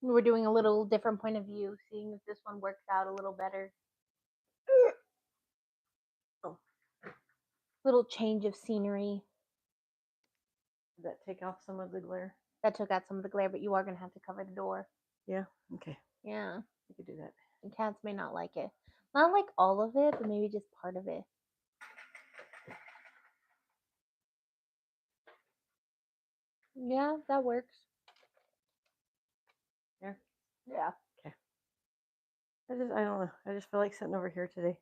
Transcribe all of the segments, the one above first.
We're doing a little different point of view, seeing if this one works out a little better. Oh. Little change of scenery. Did that take off some of the glare? That took out some of the glare, but you are going to have to cover the door. Yeah. Okay. Yeah. You could do that. And cats may not like it. Not like all of it, but maybe just part of it. Yeah, that works. Yeah. Yeah. Okay. I don't know. I just feel like sitting over here today.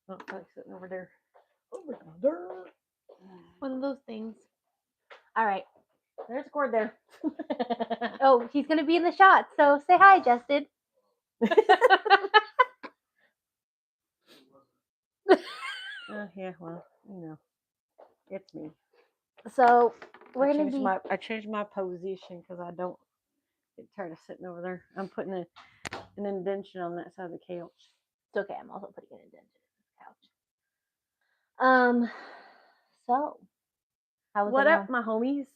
I don't feel like sitting over there. Over there. One of those things. All right. There's a cord there. Oh, he's going to be in the shot. So say hi, Justin. Yeah, well, you know, it's me. So we're going to be. I changed my position because I don't get tired of sitting over there. I'm putting an indention on that side of the couch. It's okay. I'm also putting an indentation in this couch. So how was What it up, my homies?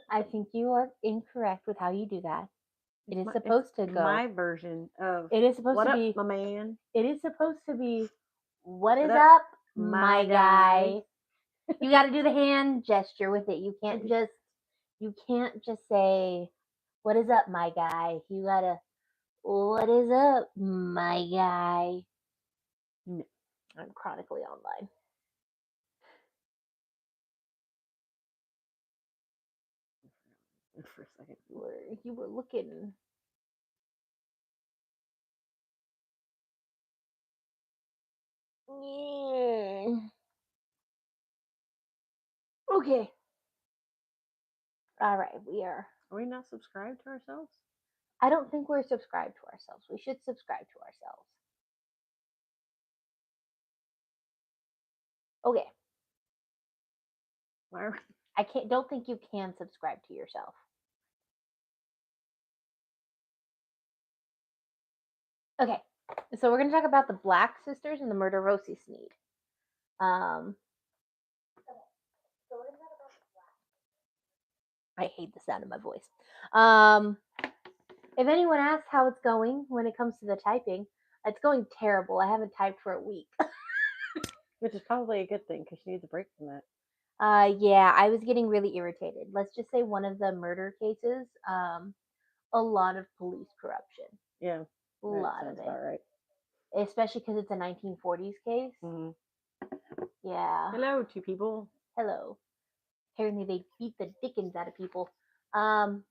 I think you are incorrect with how you do that. It is supposed to go. My version of It is supposed what to up, be my man. It is supposed to be what is What up, up, my my guy. You got to do the hand gesture with it. You can't just say what is up, my guy. You got to what is up, my guy. No. I'm chronically online. For a second. You were looking. Yeah. Okay. All right, we are. Are we not subscribed to ourselves? I don't think we're subscribed to ourselves. We should subscribe to ourselves. Okay. Why are we... Don't think you can subscribe to yourself. Okay, so we're going to talk about the Black sisters and the murder of Ocey Snead. I hate the sound of my voice. If anyone asks how it's going when it comes to the typing, it's going terrible. I haven't typed for a week. Which is probably a good thing because she needs a break from that. Yeah, I was getting really irritated. Let's just say one of the murder cases, a lot of police corruption. Yeah, a lot of it. About right. Especially because it's a 1940s case. Mm-hmm. Yeah. Hello, two people. Hello. Apparently they beat the dickens out of people. It's gonna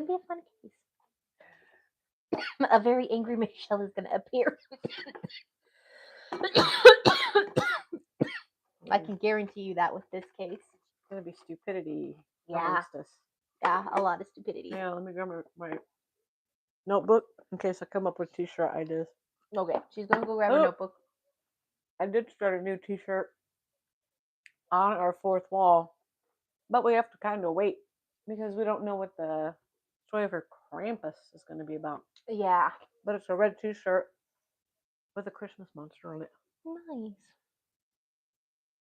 be a fun case. A very angry Michelle is gonna appear. I can guarantee you that with this case. It's gonna be stupidity. Yeah. Us. Yeah, a lot of stupidity. Yeah, let me grab my notebook in case I come up with t-shirt ideas. Okay, she's gonna go grab her notebook. I did start a new t-shirt on our fourth wall, but we have to kind of wait because we don't know what the story of her Krampus is going to be about. Yeah. But it's a red t-shirt with a Christmas monster on it. Nice.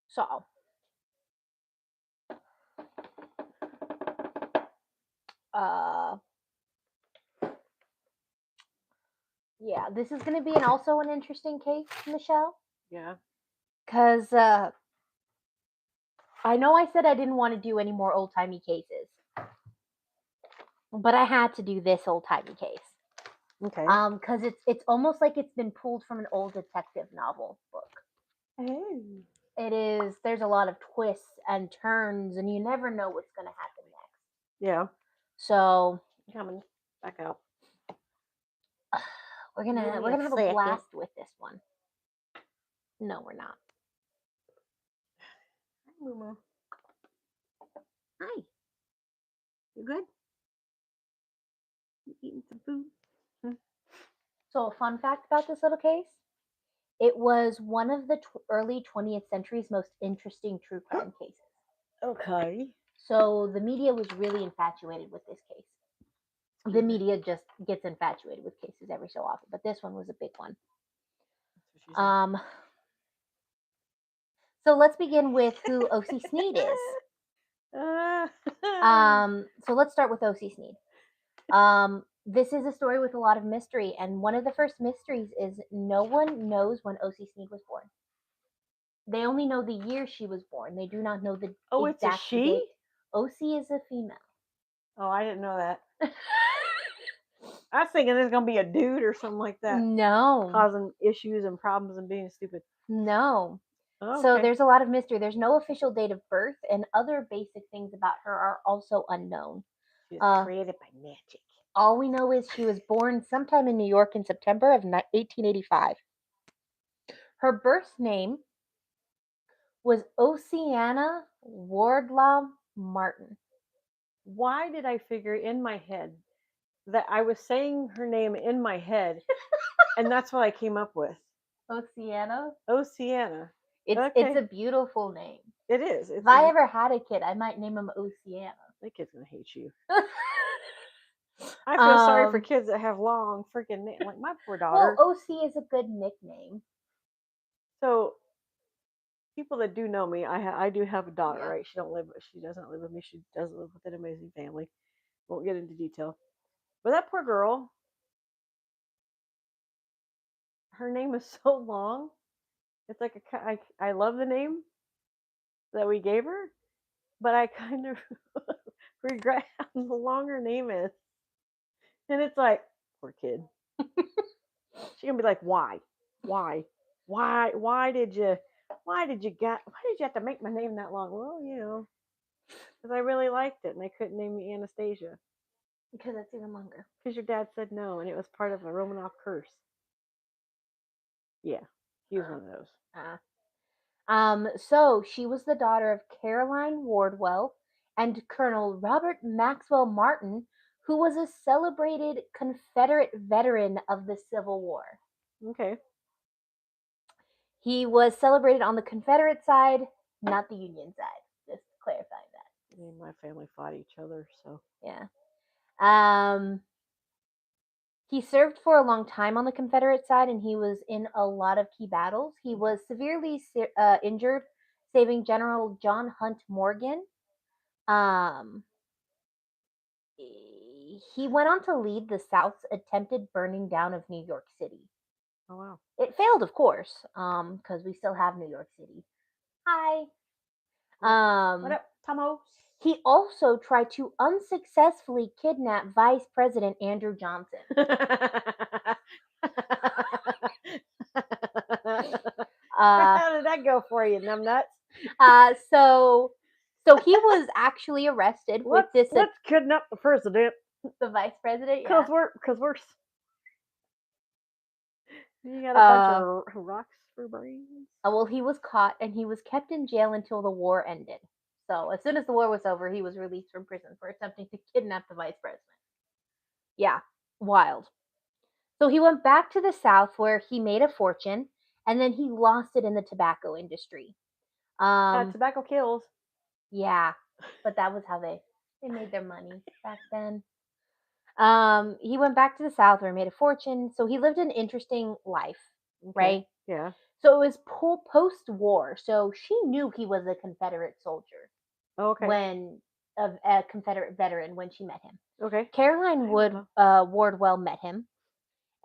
So. Yeah, this is going to be also an interesting case, Michelle. Yeah. Because I know I said I didn't want to do any more old-timey cases. But I had to do this old-timey case. Okay. Because it's almost like it's been pulled from an old detective novel book. Oh. It is. There's a lot of twists and turns, and you never know what's going to happen next. Yeah. So coming back out. We're gonna have a blast with this one. No, we're not. Hi, Momo. Hi. You good? You eating some food? So a fun fact about this little case. It was one of the early 20th century's most interesting true crime cases. Okay. So the media was really infatuated with this case. The media just gets infatuated with cases every so often, but this one was a big one. So let's begin with who Ocey Snead is. So let's start with Ocey Snead. This is a story with a lot of mystery, and one of the first mysteries is no one knows when Ocey Snead was born. They only know the year she was born. They do not know the It's a exact she? date. Ocey is a female. Oh, I didn't know that. I was thinking there's gonna be a dude or something like that No. causing issues and problems and being stupid. No. Oh, So okay. there's a lot of mystery. There's no official date of birth, and other basic things about her are also unknown. She was created by magic. All we know is she was born sometime in New York in September of 1885. Her birth name was Oceana Wardlaw Martin. Why did I figure in my head that I was saying her name in my head, and that's what I came up with? Oceana? Oceana. It's a beautiful name. It is. If I ever had a kid, I might name him Oceana. That kid's gonna hate you. I feel sorry for kids that have long freaking names, like my poor daughter. Well, OC is a good nickname. So, people that do know me, I do have a daughter, right? She doesn't live with me. She does live with an amazing family. Won't get into detail. But that poor girl, her name is so long. It's like I love the name that we gave her, but I kind of regret how long her name is. And it's like, poor kid. She's gonna be like, why did you have to make my name that long? Well, because I really liked it and they couldn't name me Anastasia. Because that's even longer. Because your dad said no and it was part of a Romanov curse. Yeah, he was one of those. So she was the daughter of Caroline Wardwell and Colonel Robert Maxwell Martin, who was a celebrated Confederate veteran of the Civil War. Okay. He was celebrated on the Confederate side, not the Union side. Just clarifying that. Me and my family fought each other, so. Yeah. He served for a long time on the Confederate side, and he was in a lot of key battles. He was severely injured, saving General John Hunt Morgan. He went on to lead the South's attempted burning down of New York City. Oh, wow. It failed, of course, because we still have New York City. Hi. What up, Tomo? He also tried to unsuccessfully kidnap Vice President Andrew Johnson. How did that go for you, numbnuts? So he was actually arrested with this. Let's kidnap the president. The vice president, yeah. Because we're. You got a bunch of rocks for brains. Well, he was caught and he was kept in jail until the war ended. So as soon as the war was over, he was released from prison for attempting to kidnap the vice president. Yeah, wild. So he went back to the South where he made a fortune, and then he lost it in the tobacco industry. Tobacco kills. Yeah, but that was how they made their money back then. He went back to the South where he made a fortune. So he lived an interesting life, right? Yeah. So it was post-war. So she knew he was a Confederate soldier. Okay. When a Confederate veteran when she met him. Okay. Caroline Wardwell met him,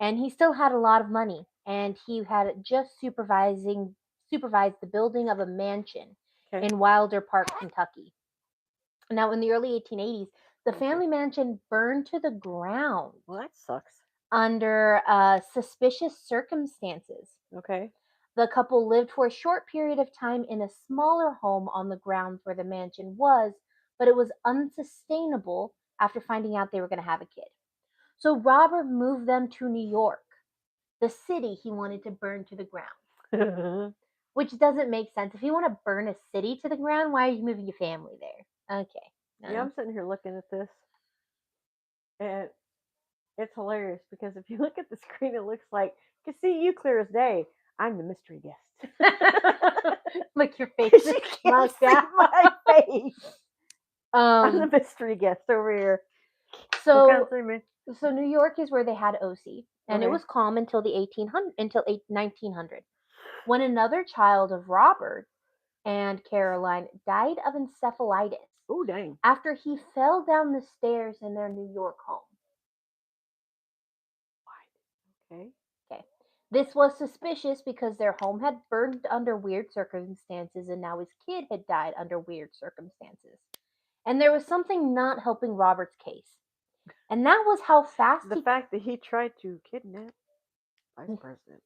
and he still had a lot of money, and he had just supervised the building of a mansion in Wilder Park, Kentucky. Now, in the early 1880s, the family mansion burned to the ground. Well, that sucks. Under suspicious circumstances. Okay. The couple lived for a short period of time in a smaller home on the grounds where the mansion was, but it was unsustainable after finding out they were going to have a kid. So Robert moved them to New York, the city he wanted to burn to the ground. Which doesn't make sense. If you want to burn a city to the ground, why are you moving your family there? Okay. Yeah, I'm sitting here looking at this, and it's hilarious because if you look at the screen, it looks like you can see you clear as day. I'm the mystery guest. Look, your face is mucked out. My face. I'm the mystery guest over here. So New York is where they had Ocey, and it was calm until 1900, when another child of Robert and Caroline died of encephalitis. Oh, dang! After he fell down the stairs in their New York home. Okay. Okay. This was suspicious because their home had burned under weird circumstances and now his kid had died under weird circumstances. And there was something not helping Robert's case. And that was how fast The fact that he tried to kidnap Vice President.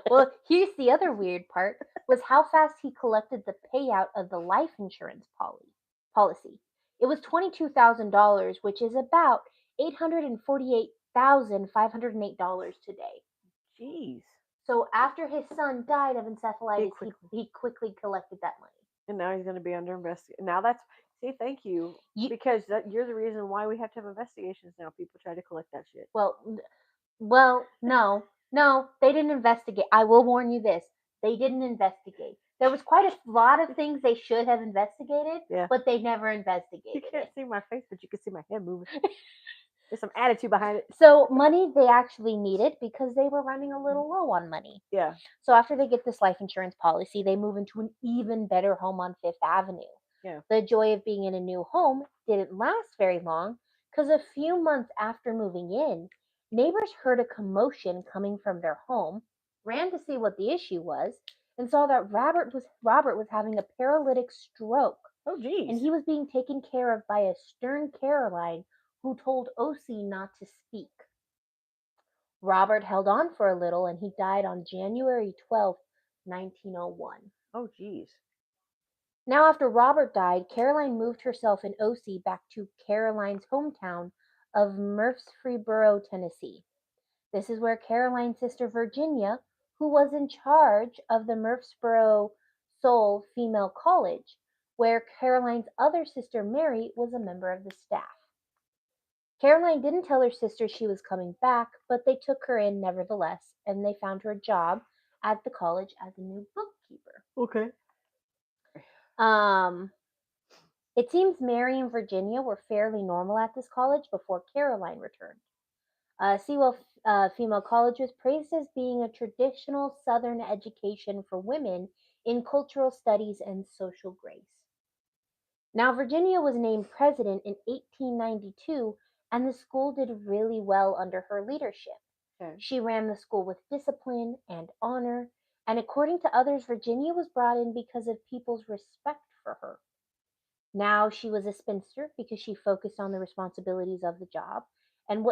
well, here's the other weird part, was how fast he collected the payout of the life insurance policy. It was $22,000, which is about $848,508 today. Jeez. So after his son died of encephalitis, he quickly collected that money. And now he's going to be under investigation. Now that's, see, thank you. Because you're the reason why we have to have investigations now. People try to collect that shit. Well, no, they didn't investigate. I will warn you this. They didn't investigate. There was quite a lot of things they should have investigated, but they never investigated. You can't see my face, but you can see my head moving. There's some attitude behind it. So money they actually needed because they were running a little low on money. Yeah. So after they get this life insurance policy, they move into an even better home on Fifth Avenue. Yeah. The joy of being in a new home didn't last very long because a few months after moving in, neighbors heard a commotion coming from their home, ran to see what the issue was, and saw that Robert was having a paralytic stroke. Oh, geez. And he was being taken care of by a stern Caroline who told Ocey not to speak. Robert held on for a little and he died on January 12th, 1901. Oh, geez. Now, after Robert died, Caroline moved herself and Ocey back to Caroline's hometown of Murfreesboro, Tennessee. This is where Caroline's sister Virginia, who was in charge of the Murfreesboro Soul Female College, where Caroline's other sister Mary was a member of the staff. Caroline didn't tell her sister she was coming back, but they took her in nevertheless, and they found her a job at the college as a new bookkeeper. Okay. It seems Mary and Virginia were fairly normal at this college before Caroline returned. Sewell Female College was praised as being a traditional Southern education for women in cultural studies and social grace. Now, Virginia was named president in 1892, and the school did really well under her leadership. Okay. She ran the school with discipline and honor, and according to others, Virginia was brought in because of people's respect for her. Now she was a spinster because she focused on the responsibilities of the job and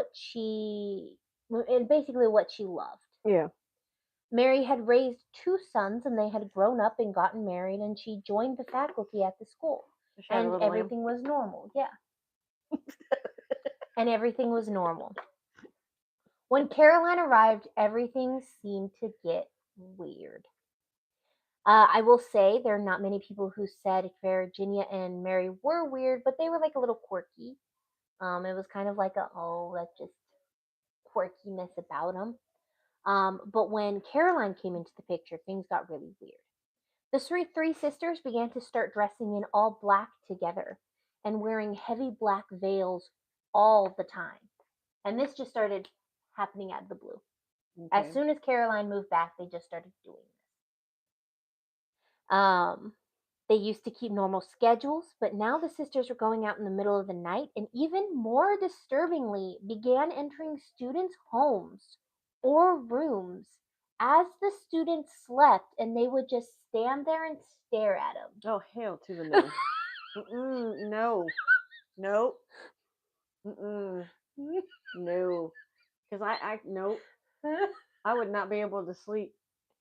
basically what she loved. Yeah. Mary had raised 2 sons and they had grown up and gotten married, and she joined the faculty at the school. And everything was normal. Yeah. And everything was normal. When Caroline arrived, everything seemed to get weird. I will say there are not many people who said Virginia and Mary were weird, but they were like a little quirky. It was kind of like that's just quirkiness about them. But when Caroline came into the picture, things got really weird. The three sisters began to start dressing in all black together and wearing heavy black veils all the time. And this just started happening out of the blue. Okay. As soon as Caroline moved back, they just started doing this. They used to keep normal schedules, but now the sisters were going out in the middle of the night and even more disturbingly began entering students' homes or rooms as the students slept, and they would just stand there and stare at them. Oh, hell to the no. No. Nope. No. Because nope. I would not be able to sleep.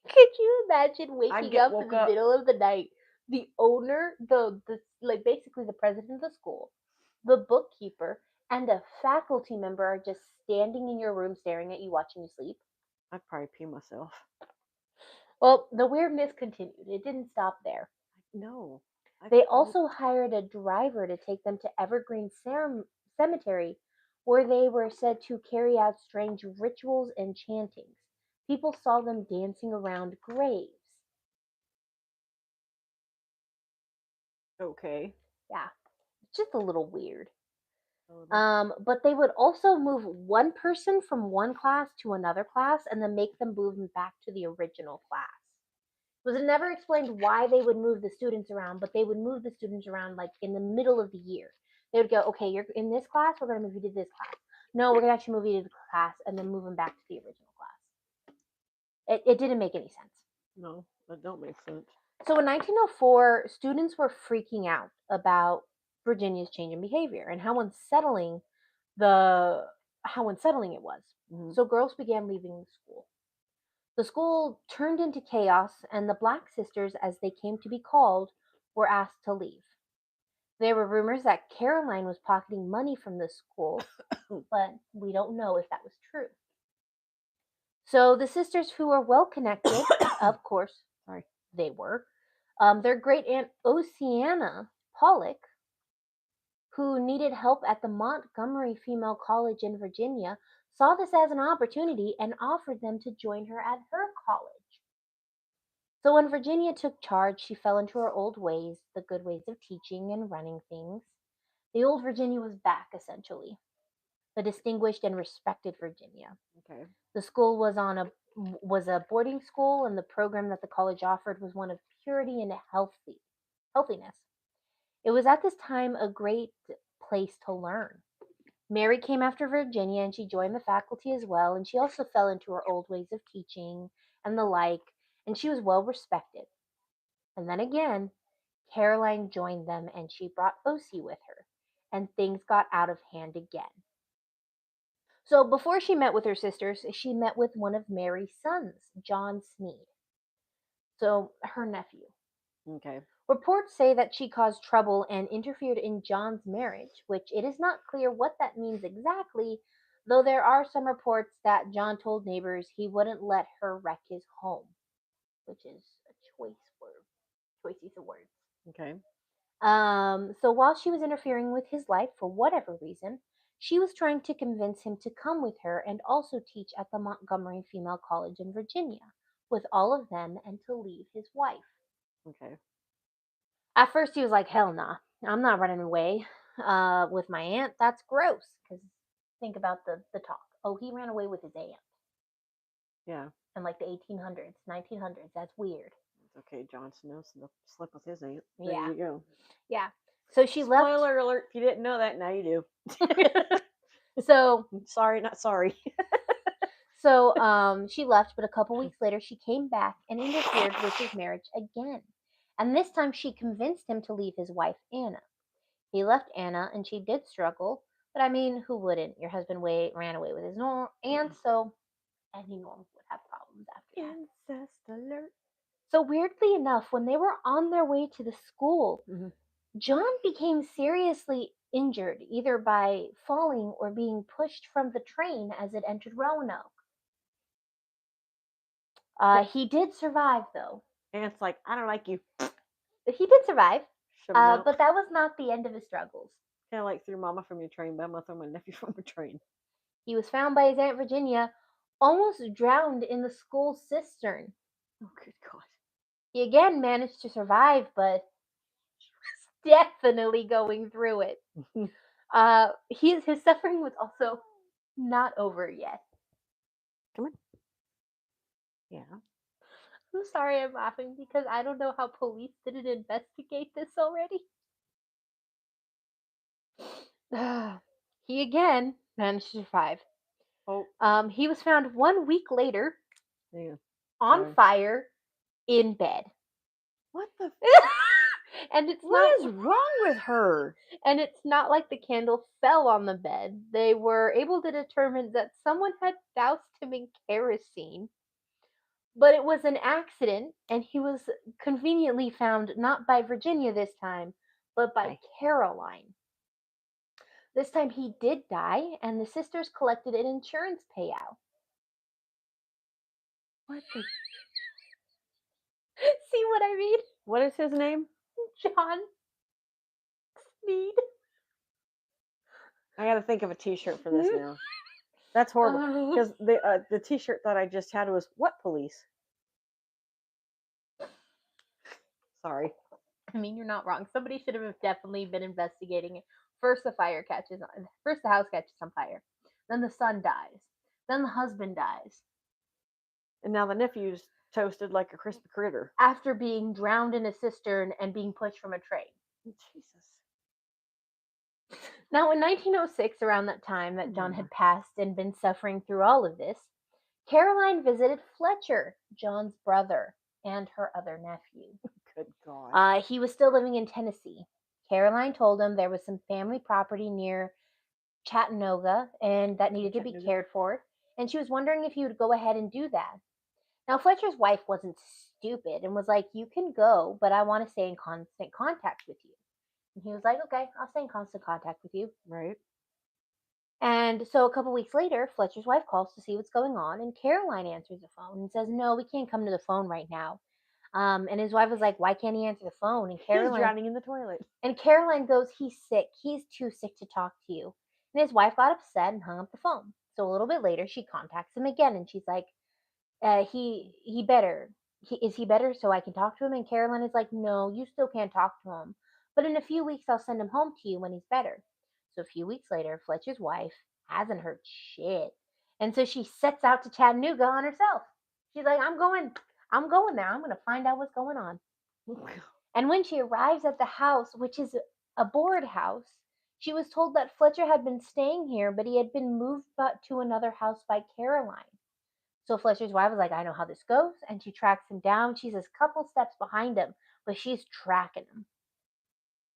Could you imagine waking up in the middle of the night? The owner, basically the president of the school, the bookkeeper, and a faculty member are just standing in your room staring at you, watching you sleep. I'd probably pee myself. Well, the weirdness continued. It didn't stop there. No. They also hired a driver to take them to Evergreen Cemetery, where they were said to carry out strange rituals and chantings. People saw them dancing around graves. Okay. Yeah, it's just a little weird. But they would also move one person from one class to another class and then make them move them back to the original class. It was never explained why they would move the students around, but they would move the students around like in the middle of the year. They would go, okay, you're in this class, we're going to move you to this class. No, we're going to actually move you to the class and then move them back to the original It didn't make any sense. No, that don't make sense. So in 1904, students were freaking out about Virginia's change in behavior and the how unsettling it was. Mhm. So girls began leaving the school. The school turned into chaos, and the Black Sisters, as they came to be called, were asked to leave. There were rumors that Caroline was pocketing money from the school, but we don't know if that was true. So the sisters, who were well connected, of course, Sorry. they were, their great aunt Oceana Pollock, who needed help at the Montgomery Female College in Virginia, saw this as an opportunity and offered them to join her at her college. So when Virginia took charge, she fell into her old ways, the good ways of teaching and running things. The old Virginia was back, essentially, the distinguished and respected Virginia. Okay. The school was a boarding school, and the program that the college offered was one of purity and healthiness. It was at this time a great place to learn. Mary came after Virginia, and she joined the faculty as well, and she also fell into her old ways of teaching and the like, and she was well respected. And then again, Caroline joined them, and she brought Ocey with her, and things got out of hand again. So before she met with her sisters, she met with one of Mary's sons, John Snead. So her nephew. Okay. Reports say that she caused trouble and interfered in John's marriage, which it is not clear what that means exactly, though there are some reports that John told neighbors he wouldn't let her wreck his home, which is a choice use of words. Okay. So while she was interfering with his life for whatever reason, she was trying to convince him to come with her and also teach at the Montgomery Female College in Virginia with all of them and to leave his wife. Okay. At first, he was like, hell nah, I'm not running away with my aunt. That's gross. Because think about the talk. Oh, he ran away with his aunt Yeah. in like the 1800s, 1900s. That's weird. It's okay. Jon Snow slept with his aunt. Yeah. There you go. Yeah. So she left. Spoiler alert! If you didn't know that, now you do. So Sorry, not sorry. So she left, but a couple weeks later she came back and interfered with his marriage again. And this time she convinced him to leave his wife, Anna. He left Anna, and she did struggle, but I mean, who wouldn't? Your husband ran away with his aunt, so any norm would have problems after that. Incest alert. So weirdly enough, when they were on their way to the school, Mhm. John became seriously injured, either by falling or being pushed from the train as it entered Roanoke. He did survive, though. Aunt's like, I don't like you. He did survive, Shove him out. but that was not the end of his struggles. Kind of like threw mama from your train, but I'm gonna throw my nephew from a train. He was found by his Aunt Virginia, almost drowned in the school cistern. Oh, good God. He again managed to survive, but he was definitely going through it. His suffering was also not over yet. Come on. Yeah. I'm sorry I'm laughing because I don't know how police didn't investigate this already. He again managed to survive. Oh. He was found 1 week later Yeah. on Sorry. fire in bed. What the? And it's What not is wrong with her? and it's not like the candle fell on the bed. They were able to determine that someone had doused him in kerosene. But it was an accident, and he was conveniently found not by Virginia this time, but by Okay. Caroline. This time he did die, and the sisters collected an insurance payout. What the? See what I mean? What is his name? John Snead. I gotta think of a T-shirt for this now. That's horrible. Because the T-shirt that I just had was "What police?" Sorry. I mean, you're not wrong. Somebody should have definitely been investigating it. First, the house catches on fire. Then the son dies. Then the husband dies. And now the nephew's toasted like a crispy critter. After being drowned in a cistern and being pushed from a train. Jesus. Now, in 1906, around that time that John had passed and been suffering through all of this, Caroline visited Fletcher, John's brother, and her other nephew. Good God. He was still living in Tennessee. Caroline told him there was some family property near Chattanooga and that needed to be cared for, and she was wondering if he would go ahead and do that. Now, Fletcher's wife wasn't stupid and was like, "You can go, but I want to stay in constant contact with you." And he was like, "Okay, I'll stay in constant contact with you." Right. And so a couple weeks later, Fletcher's wife calls to see what's going on, and Caroline answers the phone and says, "No, we can't come to the phone right now." And his wife was like, "Why can't he answer the phone?" And He's Caroline drowning in the toilet. goes, "He's sick. He's too sick to talk to you." And his wife got upset and hung up the phone. So a little bit later, she contacts him again, and she's like, he better. Is he better so I can talk to him?" And Caroline is like, "No, you still can't talk to him. But in a few weeks, I'll send him home to you when he's better." So a few weeks later, Fletcher's wife hasn't heard shit. And so she sets out to Chattanooga on herself. She's like, I'm going there. I'm going to find out what's going on." And when she arrives at the house, which is a board house, she was told that Fletcher had been staying here, but he had been moved to another house by Caroline. So Fletcher's wife was like, "I know how this goes." And she tracks him down. She's a couple steps behind him, but she's tracking him.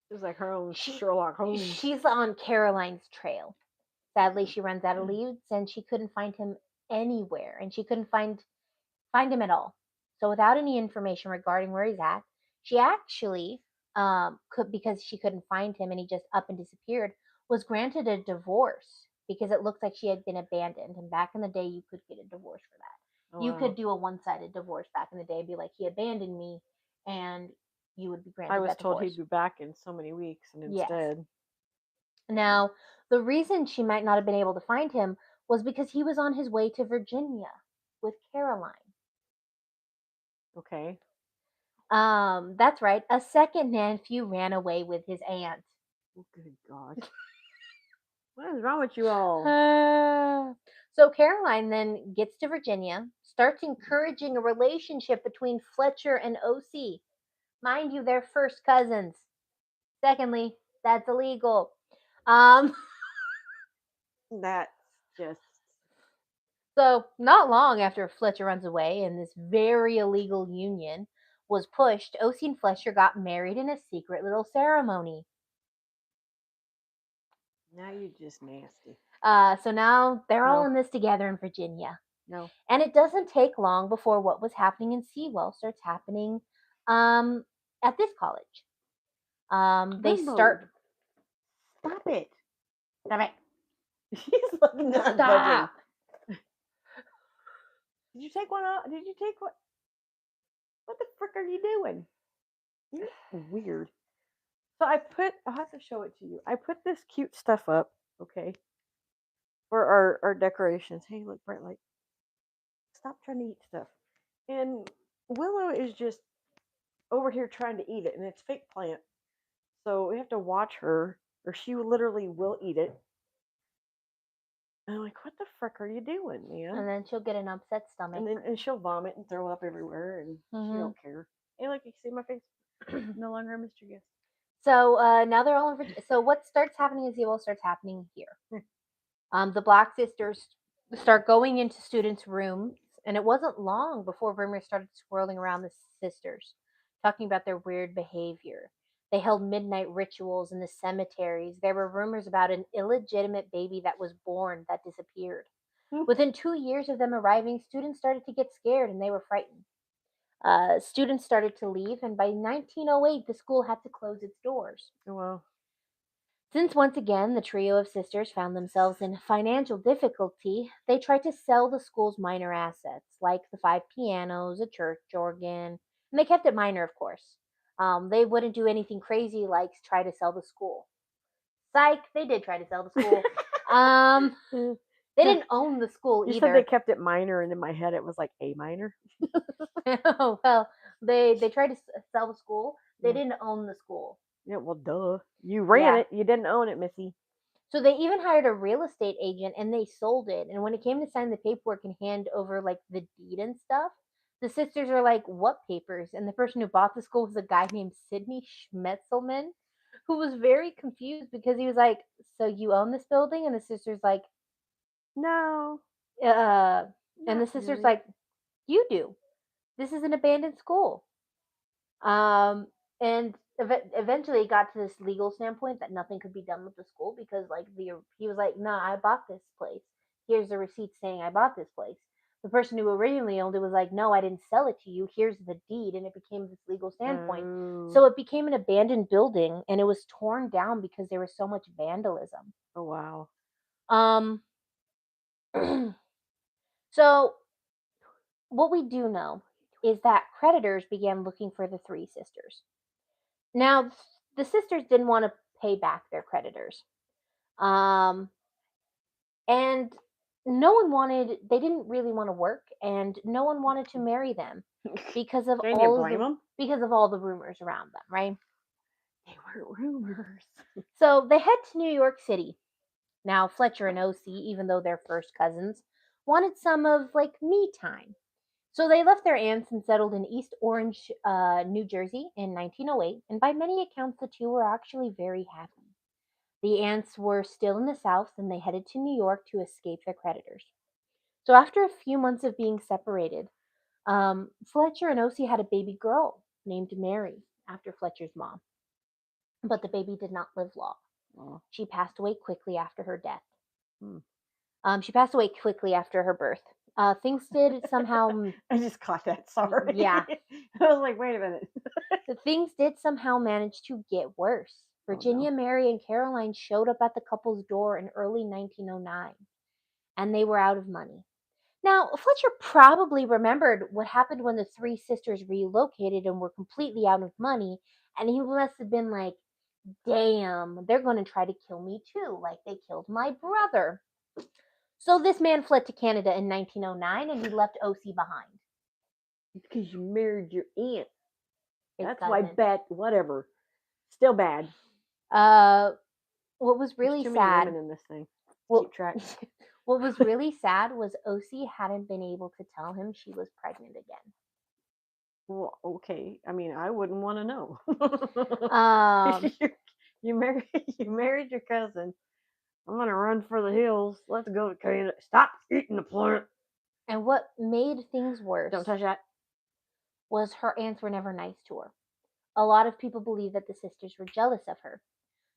It was like her own Sherlock Holmes. She's on Caroline's trail. Sadly, she runs out of leads and she couldn't find him anywhere. And she couldn't find him at all. So without any information regarding where he's at, she actually because she couldn't find him and he just up and disappeared, was granted a divorce because it looked like she had been abandoned. And back in the day, you could get a divorce for that. Oh, You wow. could do a one-sided divorce back in the day, be like, "He abandoned me," and you would be granted I was that told divorce. he'd be back in so many weeks, and Yes. instead. Now, the reason she might not have been able to find him was because he was on his way to Virginia with Caroline. Okay. That's right. A second nephew ran away with his aunt. Oh, good God. What is wrong with you all? So Caroline then gets to Virginia, starts encouraging a relationship between Fletcher and Ocey. Mind you, they're first cousins. Secondly, that's illegal. That's just. So not long after Fletcher runs away and this very illegal union was pushed, Ocey and Fletcher got married in a secret little ceremony. Now you're just nasty. So now they're all No. in this together in Virginia. No. And it doesn't take long before what was happening in Sewell starts happening at this college. They Rumble. start. Stop it. Stop it. He's like not budging. Did you take one out? Did you take what? What the frick are you doing? You're weird. So I'll have to show it to you. I put this cute stuff up, okay, for our decorations. Hey, look, Brent, like, stop trying to eat stuff. And Willow is just over here trying to eat it, and it's fake plant. So we have to watch her, or she literally will eat it. And I'm like, what the frick are you doing, man? And then she'll get an upset stomach. And she'll vomit and throw up everywhere, and she don't care. Hey, look, you see my face? No longer a mystery guest. So now they're all in Virginia. So what starts happening in Sewell starts happening here. The Black sisters start going into students' rooms, and it wasn't long before rumors started swirling around the sisters, talking about their weird behavior. They held midnight rituals in the cemeteries. There were rumors about an illegitimate baby that was born that disappeared. Within 2 years of them arriving, students started to get scared and they were frightened. Students started to leave, and by 1908, the school had to close its doors. Oh, wow. Since once again the trio of sisters found themselves in financial difficulty, they tried to sell the school's minor assets, like the 5 pianos, a church organ, and they kept it minor, of course. They wouldn't do anything crazy like try to sell the school. Psych, they did try to sell the school. They didn't own the school either. You said they kept it minor, and in my head it was like A minor. Well, they tried to sell the school. They didn't own the school. Yeah, well, duh. You ran it. You didn't own it, Missy. So they even hired a real estate agent and they sold it. And when it came to sign the paperwork and hand over like the deed and stuff, the sisters are like, "What papers?" And the person who bought the school was a guy named Sidney Schmetzelman, who was very confused because he was like, "So you own this building?" And the sister's like, No. And the Not sister's really. like, you do. This is an abandoned school. And eventually it got to this legal standpoint that nothing could be done with the school because like he was like, nah, I bought this place. Here's the receipt saying I bought this place. The person who originally owned it was like, no, I didn't sell it to you. Here's the deed, and it became this legal standpoint. Oh. So it became an abandoned building, and it was torn down because there was so much vandalism. Oh wow. Um. So what we do know is that creditors began looking for the three sisters. Now, the sisters didn't want to pay back their creditors. Um, and they didn't really want to work, and no one wanted to marry them because of Can you blame them? all the rumors around them, right? They were rumors. So they head to New York City. Now, Fletcher and Ocey, even though they're first cousins, wanted some of like me time. So they left their aunts and settled in East Orange, New Jersey in 1908, and by many accounts, the two were actually very happy. The aunts were still in the South, and they headed to New York to escape their creditors. So after a few months of being separated, Fletcher and Ocey had a baby girl named Mary after Fletcher's mom. But the baby did not live long. Oh. She passed away quickly after her death. Hmm. She passed away quickly after her birth. Things did somehow. I just caught that. Sorry. Yeah. I was like, wait a minute. Things did somehow manage to get worse. Virginia, Mary, and Caroline showed up at the couple's door in early 1909, and they were out of money. Now, Fletcher probably remembered what happened when the three sisters relocated and were completely out of money, and he must have been like, damn, they're going to try to kill me too, like they killed my brother. So this man fled to Canada in 1909, and he left Ocey behind. Because you married your aunt. His That's cousin. why whatever. Still bad. What was really There's too sad. many women in this thing. Keep track. What was really sad was Ocey hadn't been able to tell him she was pregnant again. Well, okay. I mean, I wouldn't want to know. You married your cousin. I'm gonna run for the hills. Let's go to Canada. Stop eating the plant. And what made things worse Don't touch that. was her aunts were never nice to her. A lot of people believe that the sisters were jealous of her.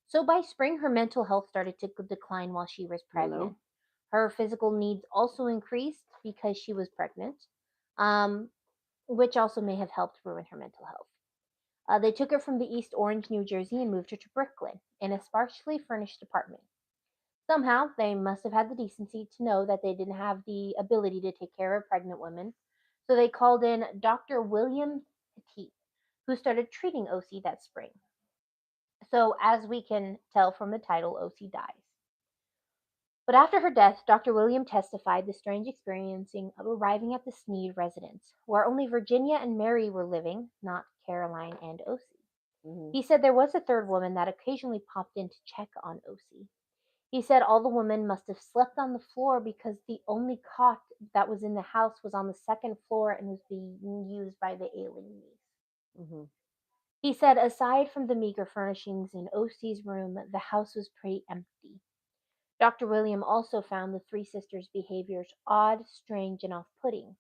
So by spring, her mental health started to decline while she was pregnant. No. Her physical needs also increased because she was pregnant, which also may have helped ruin her mental health. They took her from the East Orange, New Jersey, and moved her to Brooklyn in a sparsely furnished apartment. Somehow, they must have had the decency to know that they didn't have the ability to take care of pregnant women, so they called in Dr. William Petit, who started treating Ocey that spring. So, as we can tell from the title, Ocey dies. But after her death, Dr. William testified the strange experiencing of arriving at the Snead residence, where only Virginia and Mary were living, not Caroline and Ocey. Mm-hmm. He said there was a third woman that occasionally popped in to check on Ocey. He said all the women must have slept on the floor because the only cot that was in the house was on the second floor and was being used by the ailing niece. Mm-hmm. He said aside from the meager furnishings in Ocey's room, the house was pretty empty. Dr. William also found the three sisters' behaviors odd, strange, and off-putting.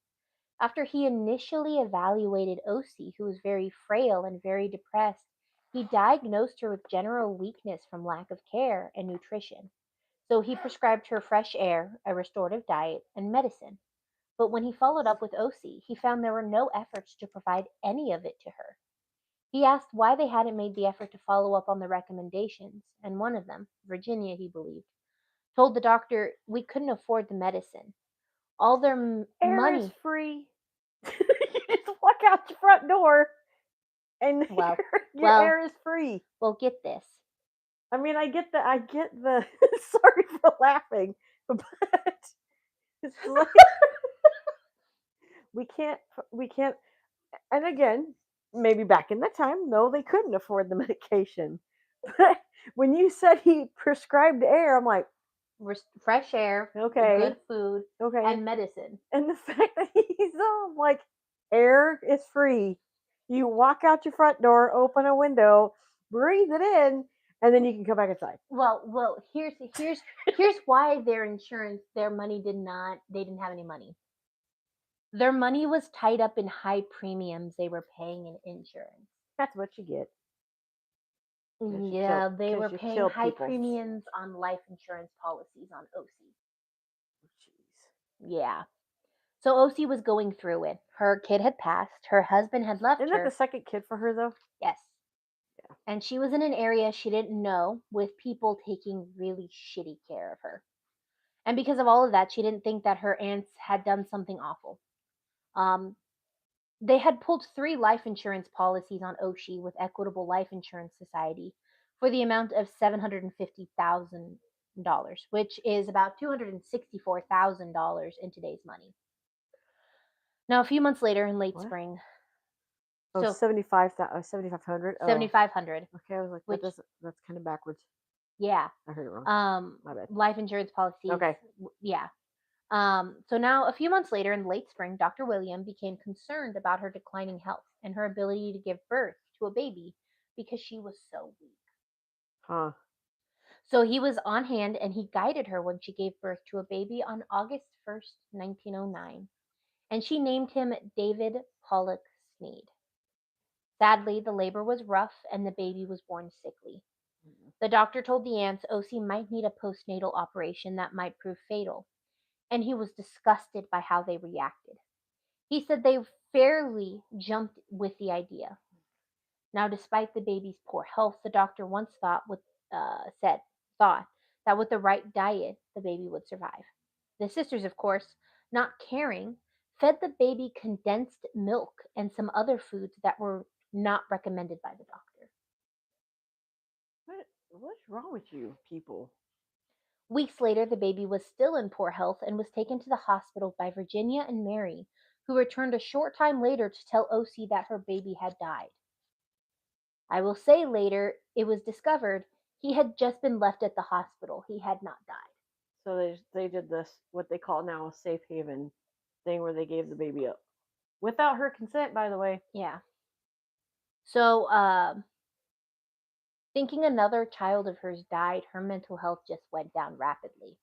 After he initially evaluated Ocey, who was very frail and very depressed, he diagnosed her with general weakness from lack of care and nutrition. So he prescribed her fresh air, a restorative diet, and medicine. But when he followed up with Ocey, he found there were no efforts to provide any of it to her. He asked why they hadn't made the effort to follow up on the recommendations, and one of them, Virginia, he believed, told the doctor we couldn't afford the medicine. All their money is free. You just walk out your front door, and your air is free. Well, get this. I mean, I get the. Sorry for laughing, but it's like we can't. And again, maybe back in that time, no, they couldn't afford the medication. But when you said he prescribed air, I'm like, fresh air, okay, good food, okay, and medicine. And the fact that he's like, air is free. You walk out your front door, open a window, breathe it in, and then you can come back inside. Well, here's why their insurance, their money they didn't have any money. Their money was tied up in high premiums they were paying in insurance. That's what you get. Yeah, they were you paying kill high people. premiums on life insurance policies on Ocey. Jeez. Yeah. So Ocey was going through it. Her kid had passed. Her husband had left Isn't that her. the second kid for her though? Yes. Yeah. And she was in an area she didn't know with people taking really shitty care of her. And because of all of that, she didn't think that her aunts had done something awful. Um, they had pulled 3 life insurance policies on Oshie with Equitable Life Insurance Society for the amount of $750,000, which is about $264,000 in today's money. Now, a few months later, in late What? spring, Oh, so 7,500. Oh. 7,500. Okay, I was like, Which- that's kind of backwards. Yeah. I heard it wrong. My bad. Life insurance policies. Okay. Yeah. So now, a few months later, in late spring, Dr. William became concerned about her declining health and her ability to give birth to a baby because she was so weak. Huh. So he was on hand and he guided her when she gave birth to a baby on August 1st, 1909, and she named him David Pollock Snead. Sadly, the labor was rough and the baby was born sickly. The doctor told the aunts Ocey might need a postnatal operation that might prove fatal, and he was disgusted by how they reacted. He said they fairly jumped with the idea. Now, despite the baby's poor health, the doctor once thought that with the right diet, the baby would survive. The sisters, of course, not caring, fed the baby condensed milk and some other foods that were not recommended by the doctor. What's wrong with you people? Weeks later, the baby was still in poor health and was taken to the hospital by Virginia and Mary, who returned a short time later to tell Ocey that her baby had died. I will say later, it was discovered he had just been left at the hospital. He had not died. So they did this, what they call now a safe haven thing, where they gave the baby up without her consent, by the way. Yeah. So, thinking another child of hers died, her mental health just went down rapidly.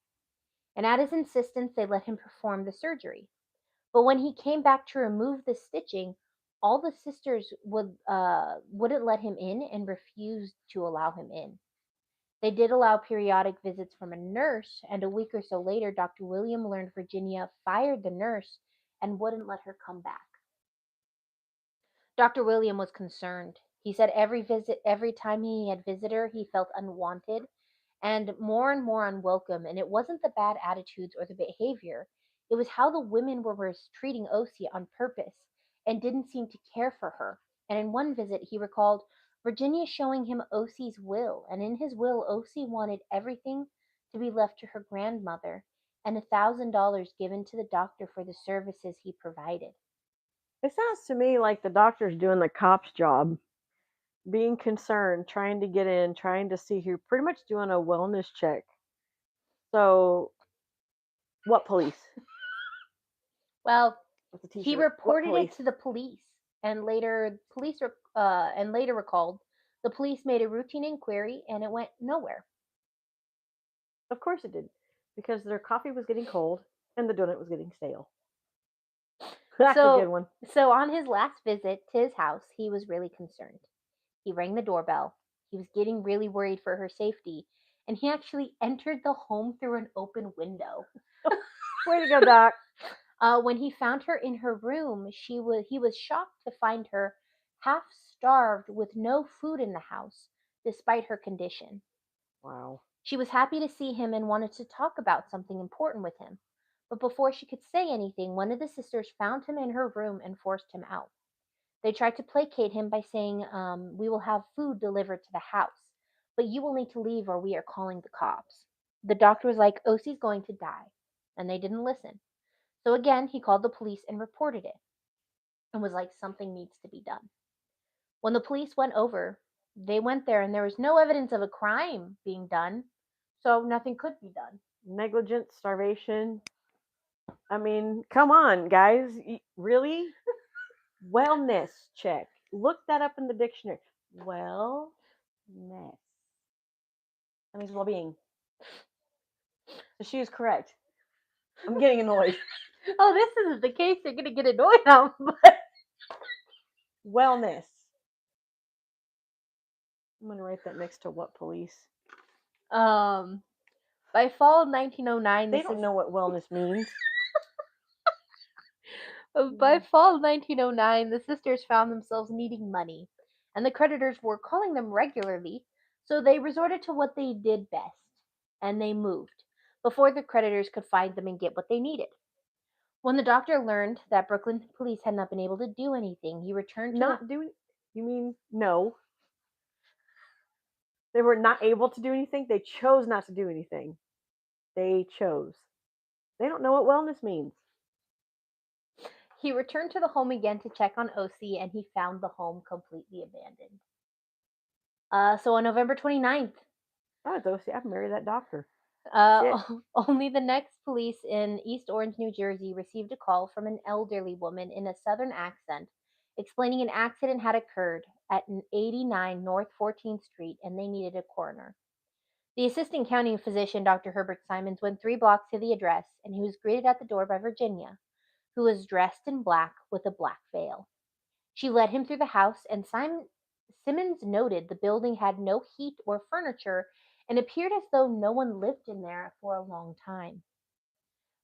And at his insistence, they let him perform the surgery. But when he came back to remove the stitching, all the sisters wouldn't let him in and refused to allow him in. They did allow periodic visits from a nurse, and a week or so later, Dr. William learned Virginia fired the nurse and wouldn't let her come back. Dr. William was concerned. He said every time he had visited her, he felt unwanted and more unwelcome. And it wasn't the bad attitudes or the behavior, it was how the women were mistreating Ocey on purpose and didn't seem to care for her. And in one visit, he recalled Virginia showing him Ocey's will. And in his will, Ocey wanted everything to be left to her grandmother and $1,000 given to the doctor for the services he provided. It sounds to me like the doctor's doing the cop's job, being concerned, trying to get in, trying to see who, pretty much doing a wellness check. So, what police? Well, With the he t-shirt. What reported it police? to the police, and later recalled the police made a routine inquiry, and it went nowhere. Of course it did, because their coffee was getting cold and the donut was getting stale. That's a good one. So on his last visit to his house, he was really concerned. He rang the doorbell. He was getting really worried for her safety, and he actually entered the home through an open window. Way to go, Doc. When he found her in her room, he was shocked to find her half starved with no food in the house, despite her condition. Wow. She was happy to see him and wanted to talk about something important with him. But before she could say anything, one of the sisters found him in her room and forced him out. They tried to placate him by saying, "We will have food delivered to the house, but you will need to leave or we are calling the cops." The doctor was like, "Ocey's going to die," and they didn't listen. So again, he called the police and reported it and was like, "Something needs to be done." When the police went over, they went there and there was no evidence of a crime being done, so nothing could be done. Negligence, starvation. I mean, come on, guys. Really? Wellness check. Look that up in the dictionary. Wellness. That means well-being. So she is correct. I'm getting annoyed. Oh, this isn't the case you're gonna get annoyed on, but Wellness. I'm gonna write that next to what police? by fall of 1909, They don't know what wellness means. By fall of 1909, the sisters found themselves needing money, and the creditors were calling them regularly, so they resorted to what they did best, and they moved before the creditors could find them and get what they needed. When the doctor learned that Brooklyn police had not been able to do anything, he returned to Not doing. You mean no? They were not able to do anything. They chose not to do anything. They chose. They don't know what wellness means. He returned to the home again to check on Ocey, and he found the home completely abandoned. So on November 29th, Oh, it's Ocey. I've married that doctor. only the next police in East Orange, New Jersey, received a call from an elderly woman in a southern accent explaining an accident had occurred at 89 North 14th Street and they needed a coroner. The assistant county physician, Dr. Herbert Simons, went 3 blocks to the address and he was greeted at the door by Virginia, who was dressed in black with a black veil. She led him through the house, and Simmons noted the building had no heat or furniture and appeared as though no one lived in there for a long time.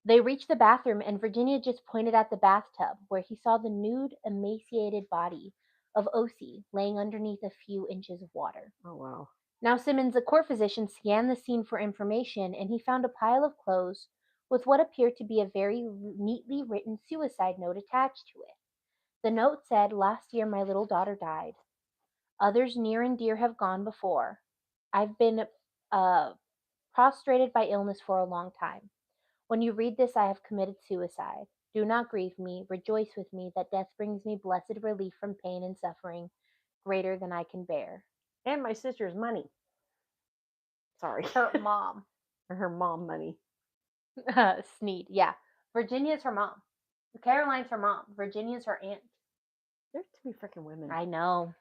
They reached the bathroom, and Virginia just pointed at the bathtub, where he saw the nude, emaciated body of Ocey laying underneath a few inches of water. Oh, wow. Now, Simmons, the court physician, scanned the scene for information, and he found a pile of clothes with what appeared to be a very neatly written suicide note attached to it. The note said, "Last year my little daughter died. Others near and dear have gone before. I've been prostrated by illness for a long time. When you read this, I have committed suicide. Do not grieve me. Rejoice with me that death brings me blessed relief from pain and suffering greater than I can bear." And my sister's money. Sorry. Her mom. Or her mom money. Snead, yeah. Virginia's her mom. Caroline's her mom. Virginia's her aunt. There's too many freaking women. I know.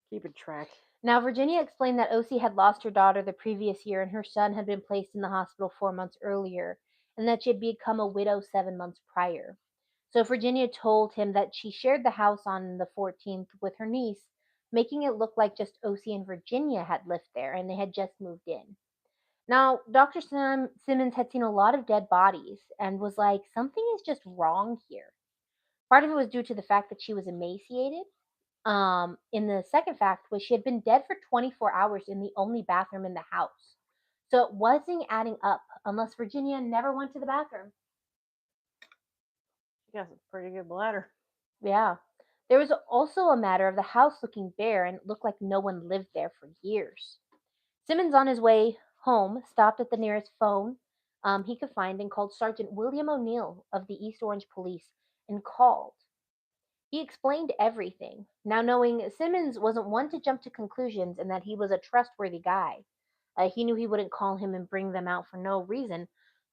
Keeping track. Now, Virginia explained that Ocey had lost her daughter the previous year and her son had been placed in the hospital 4 months earlier, and that she had become a widow 7 months prior. So Virginia told him that she shared the house on the 14th with her niece, making it look like just Ocey and Virginia had lived there and they had just moved in. Now, Dr. Simmons had seen a lot of dead bodies and was like, something is just wrong here. Part of it was due to the fact that she was emaciated. In the second fact was she had been dead for 24 hours in the only bathroom in the house. So it wasn't adding up unless Virginia never went to the bathroom. She got a pretty good bladder. Yeah. There was also a matter of the house looking bare and it looked like no one lived there for years. Simmons, on his way home, stopped at the nearest phone he could find and called Sergeant William O'Neill of the East Orange Police and called. He explained everything. Now, knowing Simmons wasn't one to jump to conclusions and that he was a trustworthy guy, he knew he wouldn't call him and bring them out for no reason.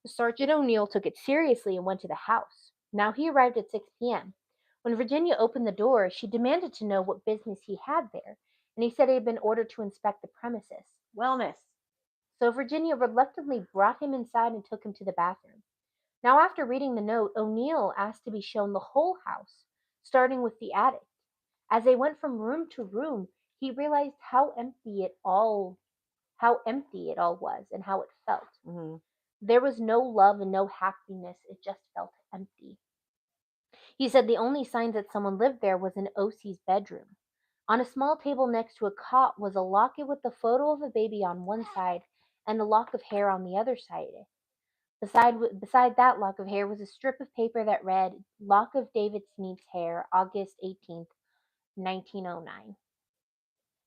Sergeant O'Neill took it seriously and went to the house. Now, he arrived at 6 p.m. When Virginia opened the door, she demanded to know what business he had there, and he said he had been ordered to inspect the premises. Wellness. So Virginia reluctantly brought him inside and took him to the bathroom. Now, after reading the note, O'Neill asked to be shown the whole house, starting with the attic. As they went from room to room, he realized how empty it all was and how it felt. Mm-hmm. There was no love and no happiness, it just felt empty. He said the only signs that someone lived there was in Ocey's bedroom. On a small table next to a cot was a locket with the photo of a baby on one side and a lock of hair on the other side. Beside that lock of hair was a strip of paper that read, "Lock of David Snead's hair, August 18th, 1909."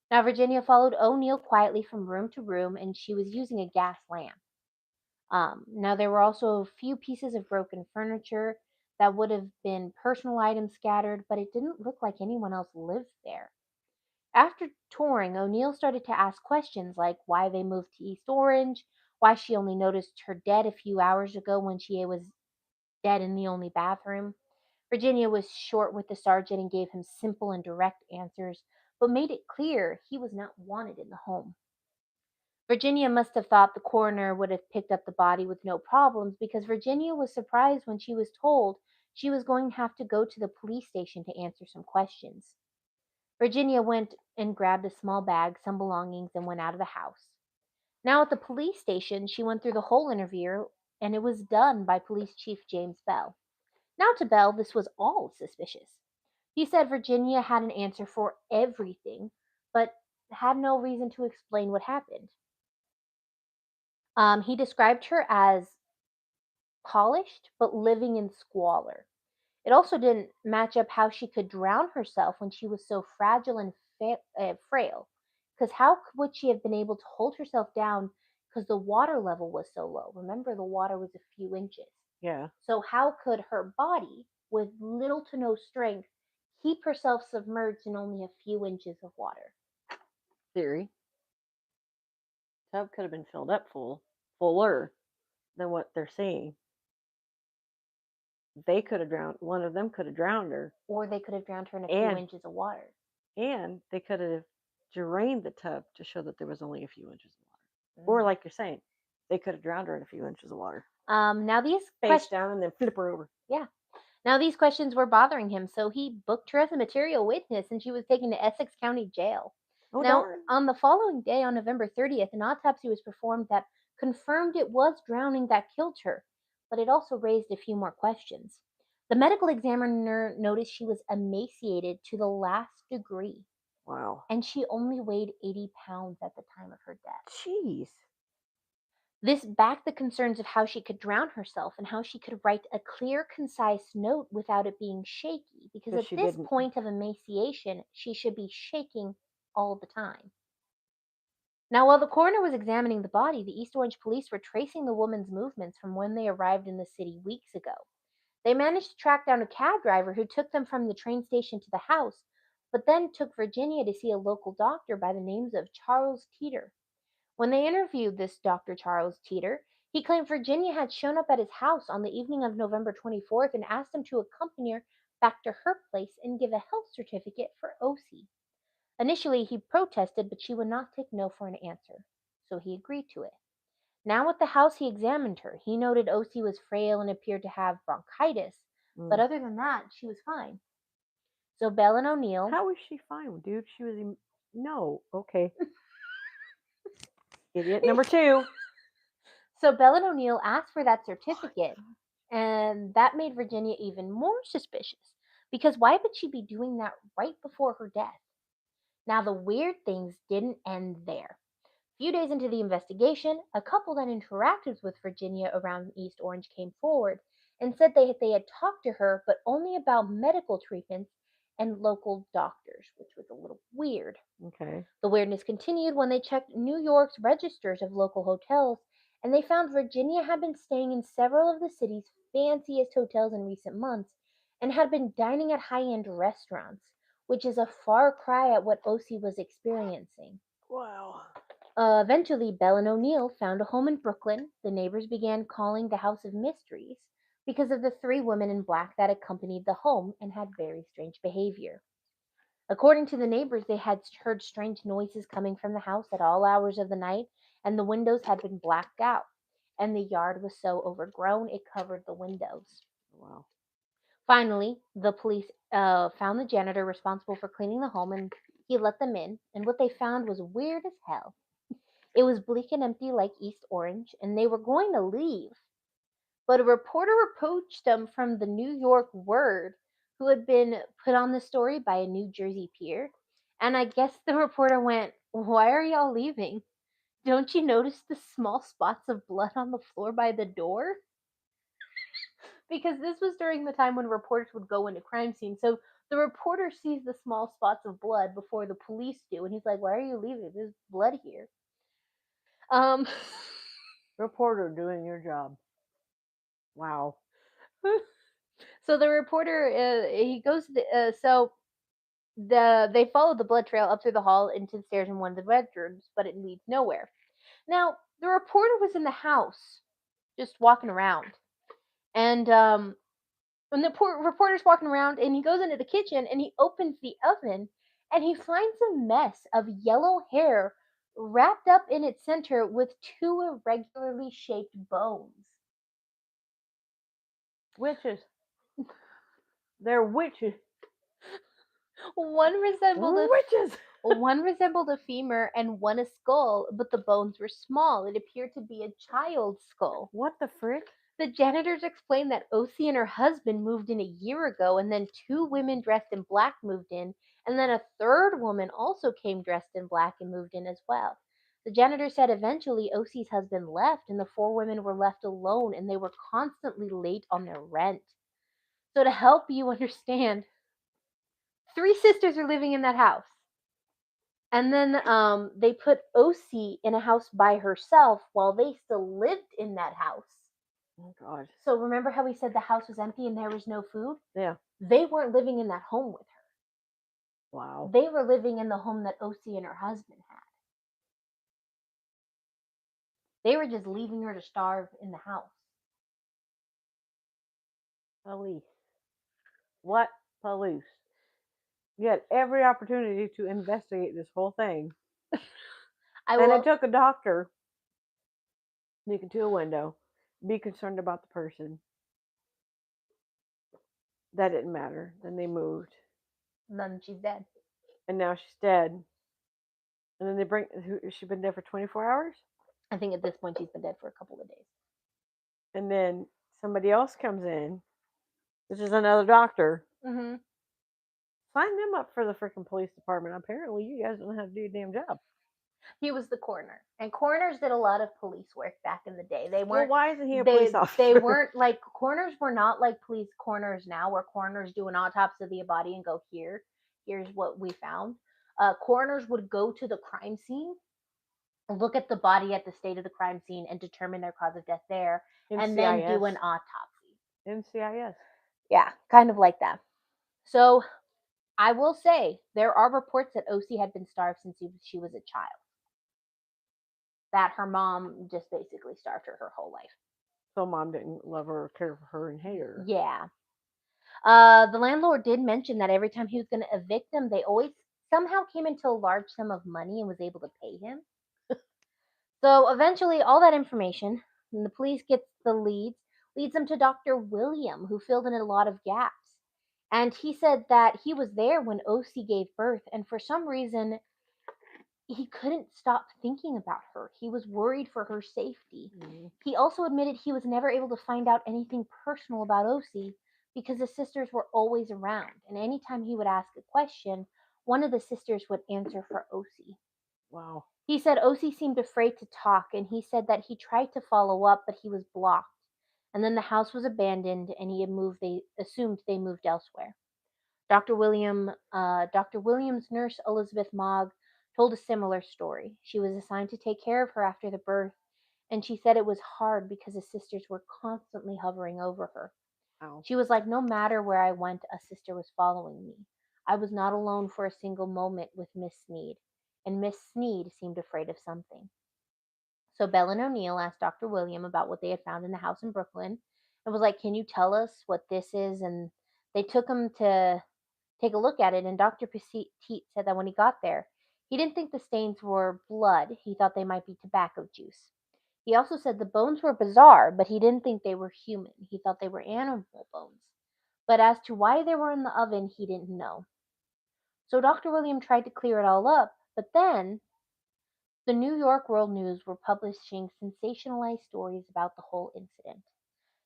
Now, Virginia followed O'Neill quietly from room to room, and she was using a gas lamp. Now, there were also a few pieces of broken furniture that would have been personal items scattered, but it didn't look like anyone else lived there. After touring, O'Neill started to ask questions like why they moved to East Orange, why she only noticed her dead a few hours ago when she was dead in the only bathroom. Virginia was short with the sergeant and gave him simple and direct answers, but made it clear he was not wanted in the home. Virginia must have thought the coroner would have picked up the body with no problems because Virginia was surprised when she was told she was going to have to go to the police station to answer some questions. Virginia went and grabbed a small bag, some belongings, and went out of the house. Now, at the police station, she went through the whole interview, and it was done by Police Chief James Bell. Now, to Bell, this was all suspicious. He said Virginia had an answer for everything, but had no reason to explain what happened. He described her as polished, but living in squalor. It also didn't match up how she could drown herself when she was so fragile and frail. Because how would she have been able to hold herself down because the water level was so low? Remember, the water was a few inches. Yeah. So, how could her body, with little to no strength, keep herself submerged in only a few inches of water? Theory. Tub could have been filled up fuller than what they're saying. They could have drowned. One of them could have drowned her, Or they could have drowned her in a few And- inches of water. and they could have drained the tub to show that there was only a few inches of water. Or, like you're saying, they could have drowned her in a few inches of water. Now these Face down and then flip her over. Now these questions were bothering him, so he booked her as a material witness, and she was taken to Essex County Jail. Oh, Now, darn. on the following day, on November 30th, an autopsy was performed that confirmed it was drowning that killed her, but it also raised a few more questions. The medical examiner noticed she was emaciated to the last degree, Wow. and she only weighed 80 pounds at the time of her death. Jeez. This backed the concerns of how she could drown herself and how she could write a clear, concise note without it being shaky, because But at she this didn't. point of emaciation, she should be shaking all the time. Now, while the coroner was examining the body, the East Orange police were tracing the woman's movements from when they arrived in the city weeks ago. They managed to track down a cab driver who took them from the train station to the house, but then took Virginia to see a local doctor by the name of Charles Teeter. When they interviewed this Dr. Charles Teeter, he claimed Virginia had shown up at his house on the evening of November 24th and asked him to accompany her back to her place and give a health certificate for Ocey. Initially, he protested, but she would not take no for an answer, so he agreed to it. Now at the house he examined her. He noted Ocey was frail and appeared to have bronchitis, but other than that, she was fine. So Bell and O'Neill. How was she fine, dude? She was. No. Okay. Idiot number 2. So Bell and O'Neill asked for that certificate, and that made Virginia even more suspicious. Because why would she be doing that right before her death? Now, the weird things didn't end there. A few days into the investigation, a couple that interacted with Virginia around East Orange came forward and said they had talked to her, but only about medical treatments and local doctors, which was a little weird. Okay. The weirdness continued when they checked New York's registers of local hotels, and they found Virginia had been staying in several of the city's fanciest hotels in recent months and had been dining at high end restaurants, which is a far cry at what Ocey was experiencing. Wow. Eventually, Bell and O'Neill found a home in Brooklyn. The neighbors began calling the House of Mysteries because of the 3 women in black that accompanied the home and had very strange behavior. According to the neighbors, they had heard strange noises coming from the house at all hours of the night, and the windows had been blacked out, and the yard was so overgrown it covered the windows. Wow. Finally, the police found the janitor responsible for cleaning the home, and he let them in, and what they found was weird as hell. It was bleak and empty like East Orange, and they were going to leave. But a reporter approached them from the New York Word, who had been put on the story by a New Jersey peer. And I guess the reporter went, "Why are y'all leaving? Don't you notice the small spots of blood on the floor by the door?" Because this was during the time when reporters would go into crime scenes. So the reporter sees the small spots of blood before the police do, and he's like, "Why are you leaving? There's blood here." Reporter doing your job. Wow. So the reporter, he goes to they follow the blood trail up through the hall into the stairs in one of the bedrooms, but it leads nowhere. Now the reporter was in the house, just walking around, and when the reporter's walking around, and he goes into the kitchen and he opens the oven, and he finds a mess of yellow hair wrapped up in its center with two irregularly shaped bones. Witches. They're witches. One resembled a Witches. One resembled a femur and one a skull, but the bones were small. It appeared to be a child's skull. What the frick? The janitors explained that Ocey and her husband moved in a year ago, and then two women dressed in black moved in, and then a third woman also came dressed in black and moved in as well. The janitor said eventually Ocey's husband left, and the four women were left alone, and they were constantly late on their rent. So, to help you understand, three sisters are living in that house. And then they put Ocey in a house by herself while they still lived in that house. Oh, God. So remember how we said the house was empty and there was no food? Yeah. They weren't living in that home with her. Wow. They were living in the home that Ocey and her husband had. They were just leaving her to starve in the house. Police. What police? You had every opportunity to investigate this whole thing. And it took a doctor sneaking to a window, be concerned about the person. That didn't matter. Then they moved. And then she's dead. And now she's dead. And then they bring, she's been dead for 24 hours? I think at this point she's been dead for a couple of days. And then somebody else comes in. This is another doctor. Mm-hmm. Sign them up for the freaking police department. Apparently, you guys don't know how to do a damn job. He was the coroner, and coroners did a lot of police work back in the day. They weren't. Well, why isn't he a police officer? They weren't like coroners were not like police coroners now, where coroners do an autopsy of the body and go here's what we found. Coroners would go to the crime scene, look at the body at the state of the crime scene, and determine their cause of death there, and then do an autopsy. NCIS. Yeah, kind of like that. So, I will say there are reports that Ocey had been starved since she was a child. That her mom just basically starved her whole life. So mom didn't love her or care for her and hate her. Yeah. The landlord did mention that every time he was going to evict them, they always somehow came into a large sum of money and was able to pay him. So eventually, all that information, and the police gets the leads them to Dr. William, who filled in a lot of gaps. And he said that he was there when Ocey gave birth, and for some reason, he couldn't stop thinking about her. He was worried for her safety. Mm-hmm. He also admitted he was never able to find out anything personal about Ocey because the sisters were always around. And anytime he would ask a question, one of the sisters would answer for Ocey. Wow. He said Ocey seemed afraid to talk, and he said that he tried to follow up, but he was blocked. And then the house was abandoned, and they assumed they moved elsewhere. Dr. William's nurse, Elizabeth Mogg, told a similar story. She was assigned to take care of her after the birth, and she said it was hard because the sisters were constantly hovering over her. Wow. She was like, no matter where I went, a sister was following me. I was not alone for a single moment with Miss Snead, and Miss Snead seemed afraid of something. So Bell and O'Neill asked Dr. William about what they had found in the house in Brooklyn and was like, can you tell us what this is? And they took him to take a look at it, and Dr. Petit said that when he got there, he didn't think the stains were blood. He thought they might be tobacco juice. He also said the bones were bizarre, but he didn't think they were human. He thought they were animal bones. But as to why they were in the oven, he didn't know. So Dr. William tried to clear it all up, but then the New York World News were publishing sensationalized stories about the whole incident.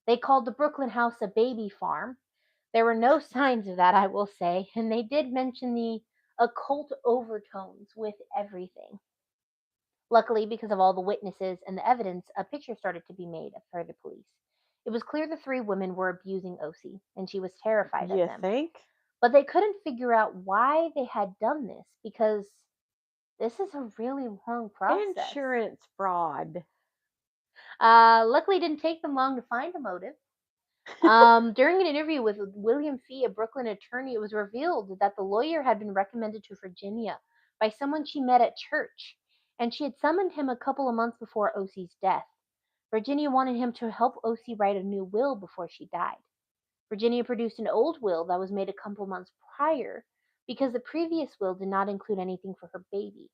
They called the Brooklyn house a baby farm. There were no signs of that, I will say, and they did mention the occult overtones with everything. Luckily, because of all the witnesses and the evidence, a picture started to be made of her, the police. It was clear the three women were abusing Ocey, and she was terrified of them. You think? But they couldn't figure out why they had done this, because this is a really long process. Insurance fraud. Luckily, it didn't take them long to find a motive. During an interview with William Fee, a Brooklyn attorney, it was revealed that the lawyer had been recommended to Virginia by someone she met at church, and she had summoned him a couple of months before Ocey's death. Virginia wanted him to help Ocey write a new will before she died. Virginia produced an old will that was made a couple months prior because the previous will did not include anything for her baby.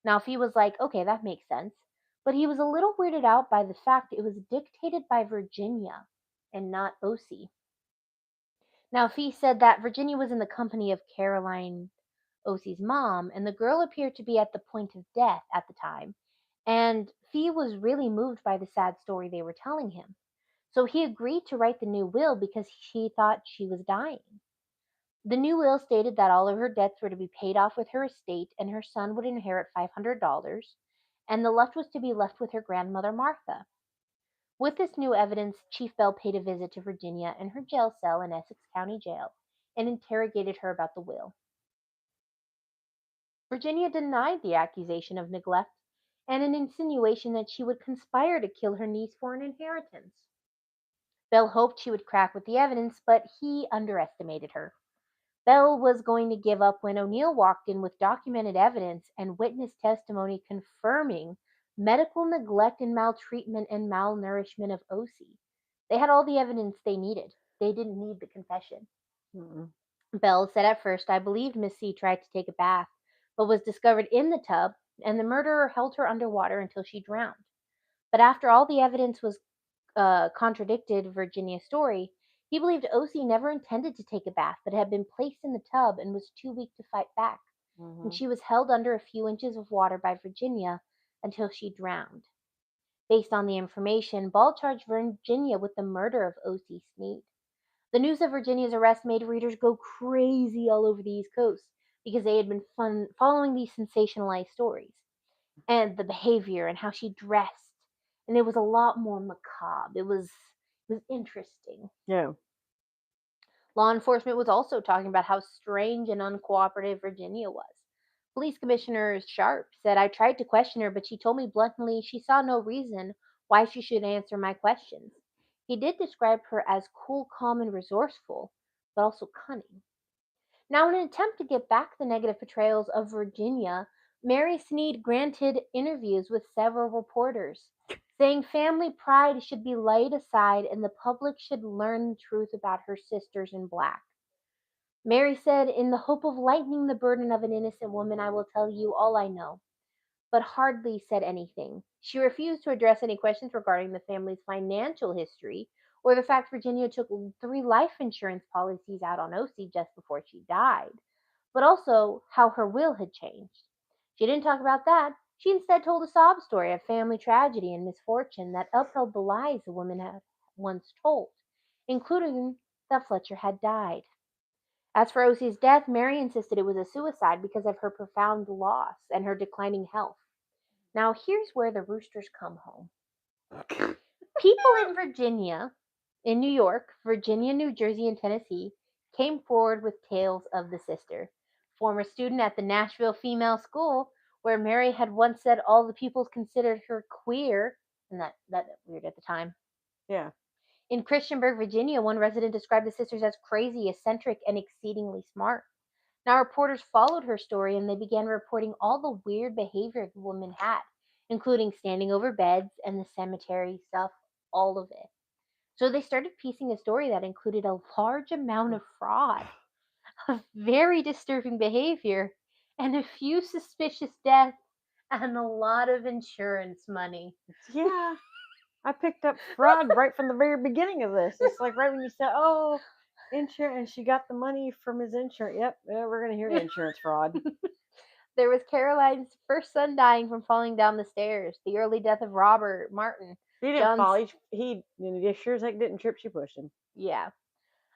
Now, Fee was like, okay, that makes sense. But he was a little weirded out by the fact it was dictated by Virginia and not Ocey. Now, Fee said that Virginia was in the company of Caroline, Ocey's mom, and the girl appeared to be at the point of death at the time. And Fee was really moved by the sad story they were telling him. So he agreed to write the new will because he thought she was dying. The new will stated that all of her debts were to be paid off with her estate and her son would inherit $500, and the left was to be left with her grandmother Martha. With this new evidence, Chief Bell paid a visit to Virginia in her jail cell in Essex County Jail and interrogated her about the will. Virginia denied the accusation of neglect and an insinuation that she would conspire to kill her niece for an inheritance. Bell hoped she would crack with the evidence, but he underestimated her. Bell was going to give up when O'Neill walked in with documented evidence and witness testimony confirming medical neglect and maltreatment and malnourishment of Ocey. They had all the evidence they needed. They didn't need the confession. Mm-mm. Bell said at first, I believed Miss C tried to take a bath, but was discovered in the tub, and the murderer held her underwater until she drowned. But after all the evidence was contradicted Virginia's story, he believed Ocey never intended to take a bath, but had been placed in the tub and was too weak to fight back. And Mhm. she was held under a few inches of water by Virginia until she drowned. Based on the information, Ball charged Virginia with the murder of Ocey Snead. The news of Virginia's arrest made readers go crazy all over the East Coast because they had been following these sensationalized stories and the behavior and how she dressed. And it was a lot more macabre. It was interesting. Yeah. Law enforcement was also talking about how strange and uncooperative Virginia was. Police Commissioner Sharp said, I tried to question her, but she told me bluntly she saw no reason why she should answer my questions. He did describe her as cool, calm, and resourceful, but also cunning. Now, in an attempt to get back the negative portrayals of Virginia, Mary Snead granted interviews with several reporters, saying family pride should be laid aside and the public should learn the truth about her sisters in black. Mary said, in the hope of lightening the burden of an innocent woman, I will tell you all I know, but hardly said anything. She refused to address any questions regarding the family's financial history or the fact Virginia took 3 life insurance policies out on Ocey just before she died, but also how her will had changed. She didn't talk about that. She instead told a sob story of family tragedy and misfortune that upheld the lies the woman had once told, including that Fletcher had died. As for Ocey's death, Mary insisted it was a suicide because of her profound loss and her declining health. Now, here's where the roosters come home. People in Virginia, in New York, Virginia, New Jersey, and Tennessee came forward with tales of the sister. Former student at the Nashville Female School, where Mary had once said all the pupils considered her queer, and that weird at the time. Yeah. In Christiansburg, Virginia, one resident described the sisters as crazy, eccentric, and exceedingly smart. Now, reporters followed her story and they began reporting all the weird behavior the woman had, including standing over beds and the cemetery stuff, all of it. So they started piecing a story that included a large amount of fraud, of very disturbing behavior, and a few suspicious deaths, and a lot of insurance money. Yeah. I picked up fraud right from the very beginning of this. It's like right when you said, "Oh, insurance," and she got the money from his insurance. Yep, yeah, we're gonna hear insurance fraud. There was Caroline's first son dying from falling down the stairs, the early death of Robert Martin. He didn't John's, fall. He sure as heck didn't trip. She pushed him. yeah,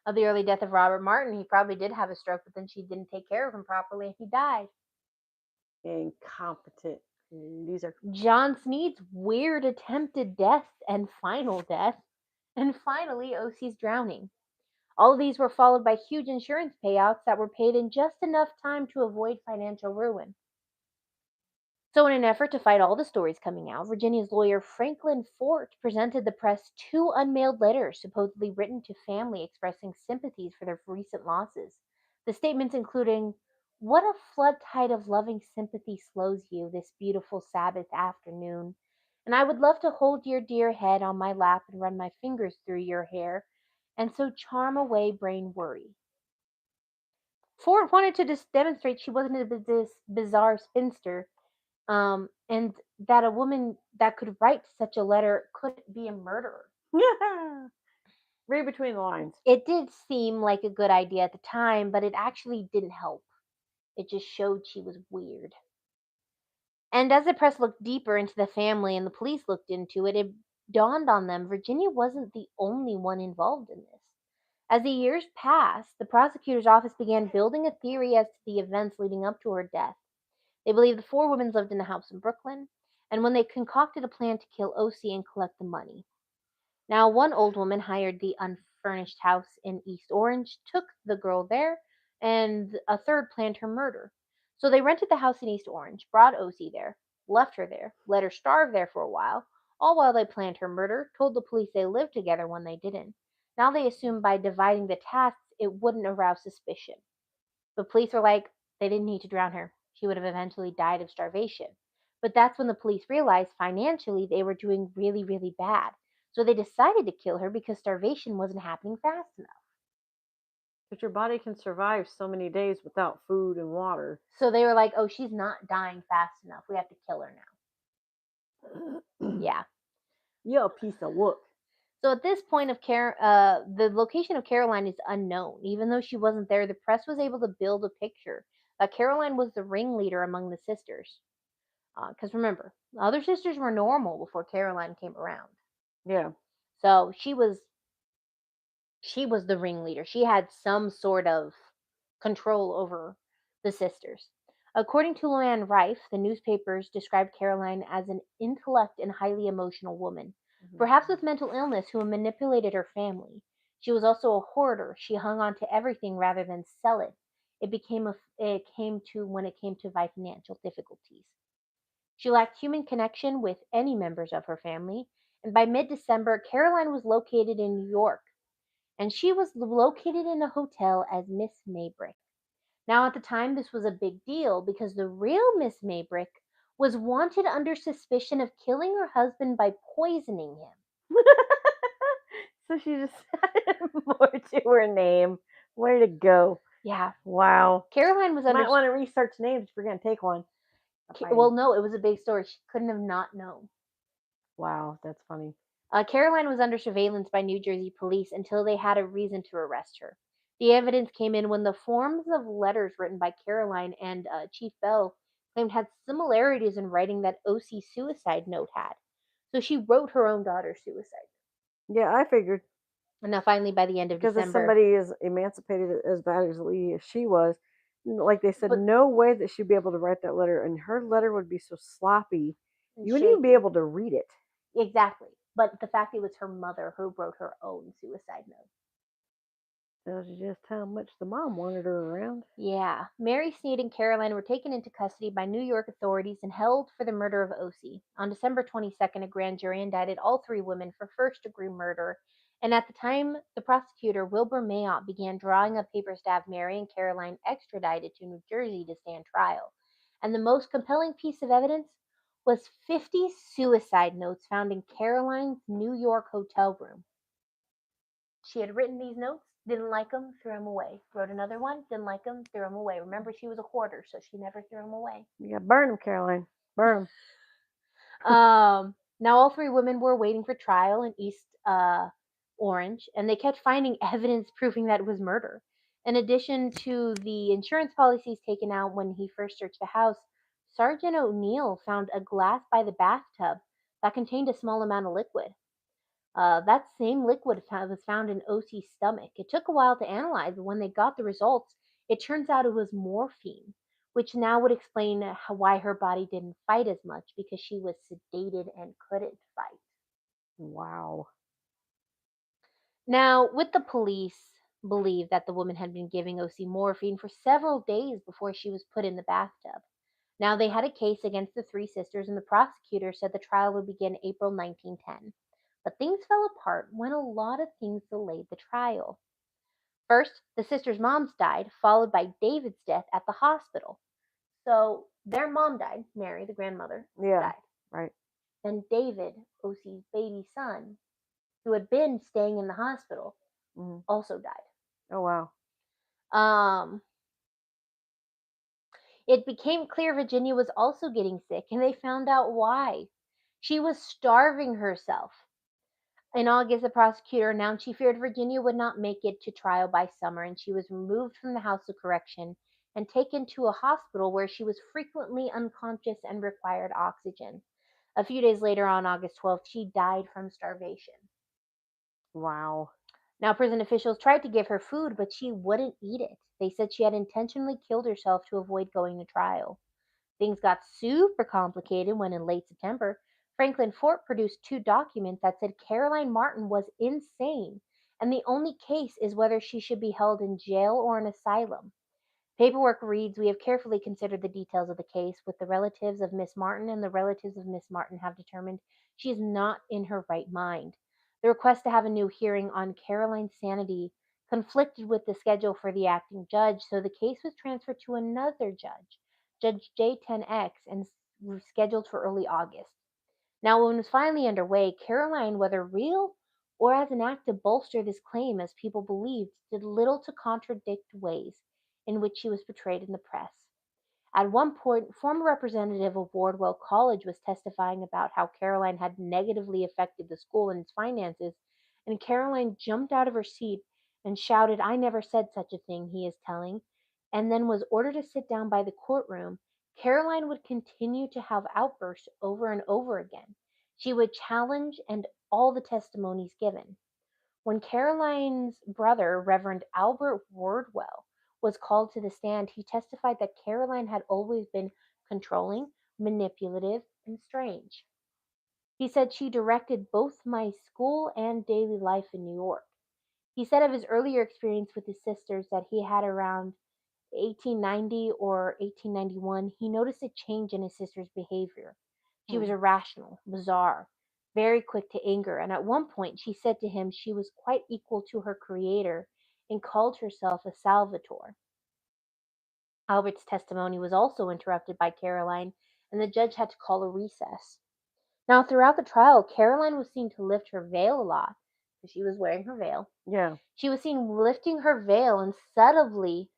of the early death of Robert Martin. He probably did have a stroke, but then she didn't take care of him properly and he died. Incompetent. These are John Snead's weird attempted death and final death. And finally, Ocey's drowning. All of these were followed by huge insurance payouts that were paid in just enough time to avoid financial ruin. So, in an effort to fight all the stories coming out, Virginia's lawyer Franklin Fort presented the press 2 unmailed letters supposedly written to family expressing sympathies for their recent losses. The statements including, what a flood tide of loving sympathy slows you this beautiful Sabbath afternoon. And I would love to hold your dear head on my lap and run my fingers through your hair and so charm away brain worry. Fort wanted to demonstrate she wasn't a bizarre spinster And that a woman that could write such a letter couldn't be a murderer. Read between the lines. It did seem like a good idea at the time, but it actually didn't help. It just showed she was weird. And as the press looked deeper into the family and the police looked into it, it dawned on them Virginia wasn't the only one involved in this. As the years passed, the prosecutor's office began building a theory as to the events leading up to her death. They believed the four women lived in a house in Brooklyn, and when they concocted a plan to kill Ocey and collect the money. Now, one old woman hired the unfurnished house in East Orange, took the girl there, and a third planned her murder. So they rented the house in East Orange, brought Ocey there, left her there, let her starve there for a while, all while they planned her murder, told the police they lived together when they didn't. Now they assumed by dividing the tasks it wouldn't arouse suspicion. The police were like, they didn't need to drown her. She would have eventually died of starvation. But that's when the police realized financially they were doing really, really bad. So they decided to kill her because starvation wasn't happening fast enough. But your body can survive so many days without food and water. So they were like, oh, she's not dying fast enough. We have to kill her now. Yeah. You're a piece of work. So at this point of the location of Caroline is unknown. Even though she wasn't there, the press was able to build a picture that Caroline was the ringleader among the sisters. Because remember, the other sisters were normal before Caroline came around. Yeah. So she was the ringleader. She had some sort of control over the sisters. According to Luann Rife, the newspapers described Caroline as an intellect and highly emotional woman, perhaps with mental illness, who manipulated her family. She was also a hoarder. She hung on to everything rather than sell it. It came to when it came to financial difficulties. She lacked human connection with any members of her family, and by mid December, Caroline was located in New York, and she was located in a hotel as Miss Maybrick. Now, at the time, this was a big deal because the real Miss Maybrick was wanted under suspicion of killing her husband by poisoning him. So she just added more to her name. Way to go. Yeah. Wow. Caroline was under. Might want to research names if you're going to take one. Well, no, it was a big story. She couldn't have not known. Wow, that's funny. Caroline was under surveillance by New Jersey police until they had a reason to arrest her. The evidence came in when the forms of letters written by Caroline and Chief Bell claimed had similarities in writing that Ocey's suicide note had. So she wrote her own daughter's suicide. Yeah, I figured. And now, finally, by the end of Because if December, somebody is emancipated as badly as she was, like they said, But- no way that she'd be able to write that letter, and her letter would be so sloppy, and you wouldn't even be shaky. able to read it. Exactly. But the fact it was her mother who wrote her own suicide note. Tells you just how much the mom wanted her around. Yeah. Mary Snead and Caroline were taken into custody by New York authorities and held for the murder of Ocey. On December 22nd, a grand jury indicted all three women for first-degree murder, and at the time, the prosecutor, Wilbur Mayotte, began drawing up papers to have Mary and Caroline extradited to New Jersey to stand trial. And the most compelling piece of evidence was 50 suicide notes found in Caroline's New York hotel room. She had written these notes, didn't like them, threw them away. Wrote another one, didn't like them, threw them away. Remember, she was a hoarder, so she never threw them away. Yeah, burn them, Caroline. Burn them. Now, all three women were waiting for trial in East Orange, and they kept finding evidence proving that it was murder. In addition to the insurance policies taken out when he first searched the house, Sergeant O'Neill found a glass by the bathtub that contained a small amount of liquid. That same liquid was found in Ocey's stomach. It took a while to analyze, but when they got the results, it turns out it was morphine, which now would explain why her body didn't fight as much because she was sedated and couldn't fight. Wow. Now, with the police believe that the woman had been giving Ocey morphine for several days before she was put in the bathtub. Now, they had a case against the three sisters, and the prosecutor said the trial would begin April 1910. But things fell apart when a lot of things delayed the trial. First, the sisters' moms died, followed by David's death at the hospital. So their mom died, Mary, the grandmother, died. Right. Then David, Ocey's baby son, who had been staying in the hospital, also died. Oh, wow. Um, It became clear Virginia was also getting sick, and they found out why. She was starving herself. In August, the prosecutor announced she feared Virginia would not make it to trial by summer, and she was removed from the House of Correction and taken to a hospital where she was frequently unconscious and required oxygen. A few days later, on August 12th, she died from starvation. Wow. Now, prison officials tried to give her food, but she wouldn't eat it. They said she had intentionally killed herself to avoid going to trial. Things got super complicated when, in late September, Franklin Fort produced 2 documents that said Caroline Martin was insane, and the only case is whether she should be held in jail or an asylum. Paperwork reads, "We have carefully considered the details of the case with the relatives of Miss Martin, and the relatives of Miss Martin have determined she is not in her right mind. The request to have a new hearing on Caroline's sanity conflicted with the schedule for the acting judge, so the case was transferred to another judge, Judge J.A.M, and was scheduled for early August. Now, when it was finally underway, Caroline, whether real or as an act to bolster this claim, as people believed, did little to contradict ways in which she was portrayed in the press. At one point, former representative of Wardwell College was testifying about how Caroline had negatively affected the school and its finances, and Caroline jumped out of her seat and shouted, "I never said such a thing," he is telling, and then was ordered to sit down by the courtroom. Caroline would continue to have outbursts over and over again. She would challenge and all the testimonies given. When Caroline's brother, Reverend Albert Wardwell, was called to the stand, he testified that Caroline had always been controlling, manipulative, and strange. He said she directed both my school and daily life in New York. He said of his earlier experience with his sisters that he had around 1890 or 1891, he noticed a change in his sister's behavior. She was irrational, bizarre, very quick to anger, and at one point she said to him she was quite equal to her creator and called herself a Salvator. Albert's testimony was also interrupted by Caroline, and the judge had to call a recess. Now, throughout the trial, Caroline was seen to lift her veil a lot because she was wearing her veil. Yeah. She was seen lifting her veil and subtly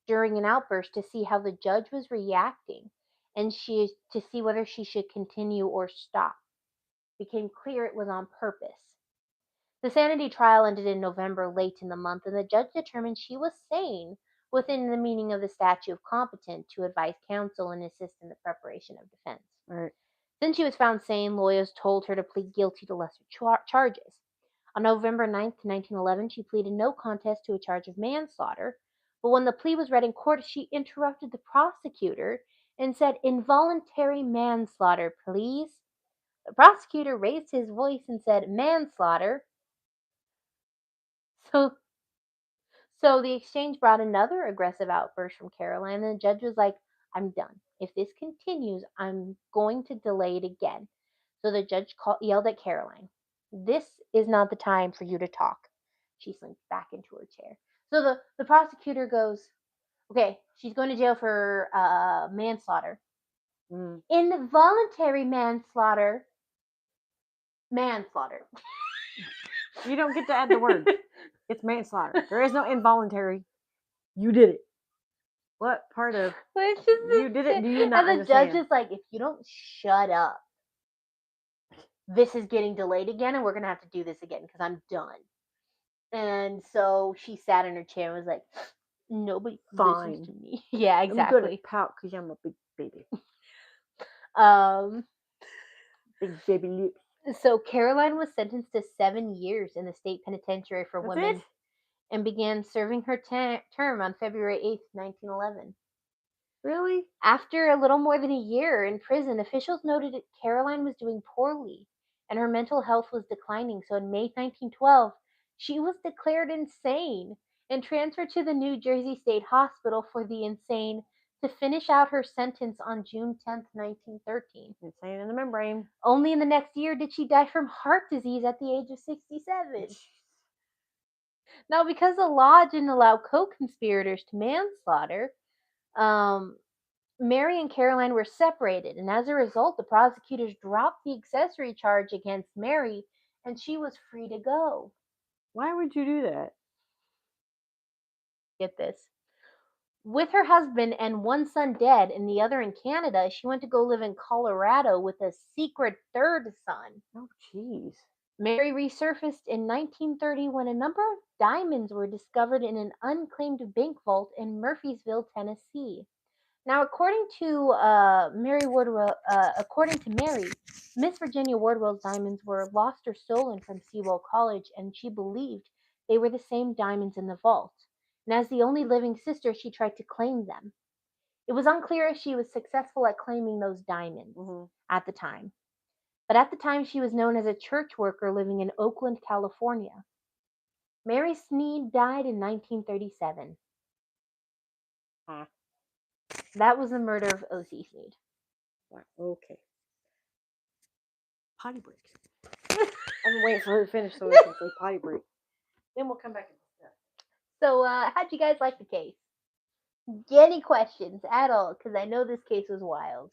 during an outburst to see how the judge was reacting and to see whether she should continue or stop. It became clear it was on purpose. The sanity trial ended in November late in the month, and the judge determined she was sane within the meaning of the statute of competent to advise counsel and assist in the preparation of defense. Right. Since she was found sane, lawyers told her to plead guilty to lesser charges. On November 9th, 1911, she pleaded no contest to a charge of manslaughter, but when the plea was read in court, she interrupted the prosecutor and said, "Involuntary manslaughter, please." The prosecutor raised his voice and said, "Manslaughter." So, so the exchange brought another aggressive outburst from Caroline, and the judge was like, "I'm done. If this continues, I'm going to delay it again." So the judge yelled at Caroline, "This is not the time for you to talk." She slinked back into her chair. So the prosecutor goes, "Okay, she's going to jail for manslaughter. Involuntary manslaughter. Manslaughter." You don't get to add the word. It's manslaughter. There is no involuntary. You did it. What part of you did it do you not And the judge understand? is like, "If you don't shut up, this is getting delayed again, and we're gonna have to do this again because I'm done." And so she sat in her chair and was like, "Nobody listens to me." Yeah, I'm gonna exactly. pout because I'm a big baby. Um, Big baby lips. so Caroline was sentenced to 7 years in the state penitentiary for That's women it? and began serving her term on February 8th, 1911. Really? After a little more than a year in prison, officials noted that Caroline was doing poorly and her mental health was declining. So in May 1912, she was declared insane and transferred to the New Jersey State Hospital for the insane to finish out her sentence on June 10th, 1913. Insane in the membrane. Only in the next year did she die from heart disease at the age of 67. Now, because the law didn't allow co-conspirators to manslaughter, Mary and Caroline were separated, and as a result, the prosecutors dropped the accessory charge against Mary, and she was free to go. Why would you do that? Get this. With her husband and one son dead and the other in Canada, she went to go live in Colorado with a secret third son. Oh, jeez. Mary resurfaced in 1930 when a number of diamonds were discovered in an unclaimed bank vault in Murphysville, Tennessee. Now, according to Mary, Miss Virginia Wardwell's diamonds were lost or stolen from Sewell College, and she believed they were the same diamonds in the vault. And as the only living sister, she tried to claim them. It was unclear if she was successful at claiming those diamonds at the time. But at the time, she was known as a church worker living in Oakland, California. Mary Snead died in 1937. Huh. That was the murder of Ocey Snead. Wow. Okay. Potty break. I've been waiting for her to finish so we can say potty break. Then we'll come back and discuss. So, how'd you guys like the case? Any questions at all? Because I know this case was wild.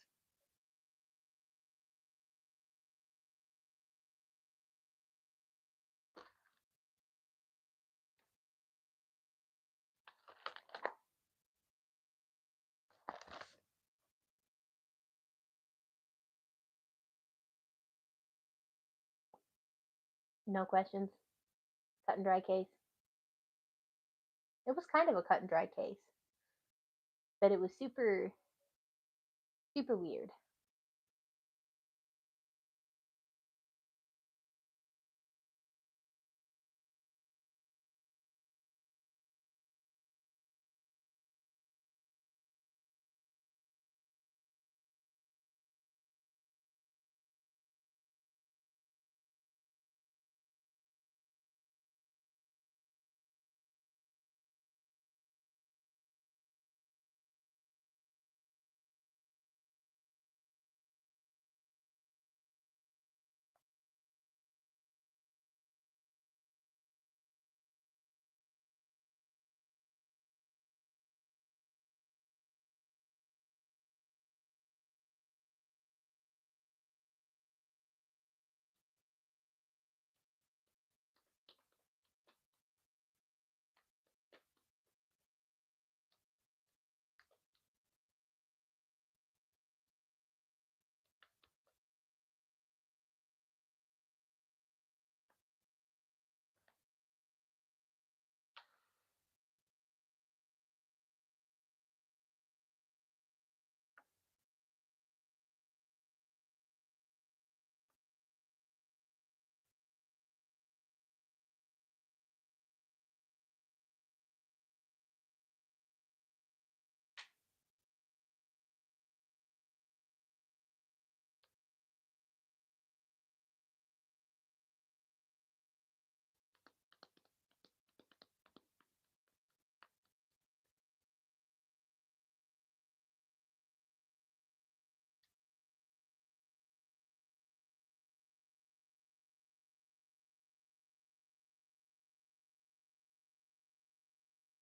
No questions? Cut and dry case? It was kind of a cut and dry case. But it was super, super weird.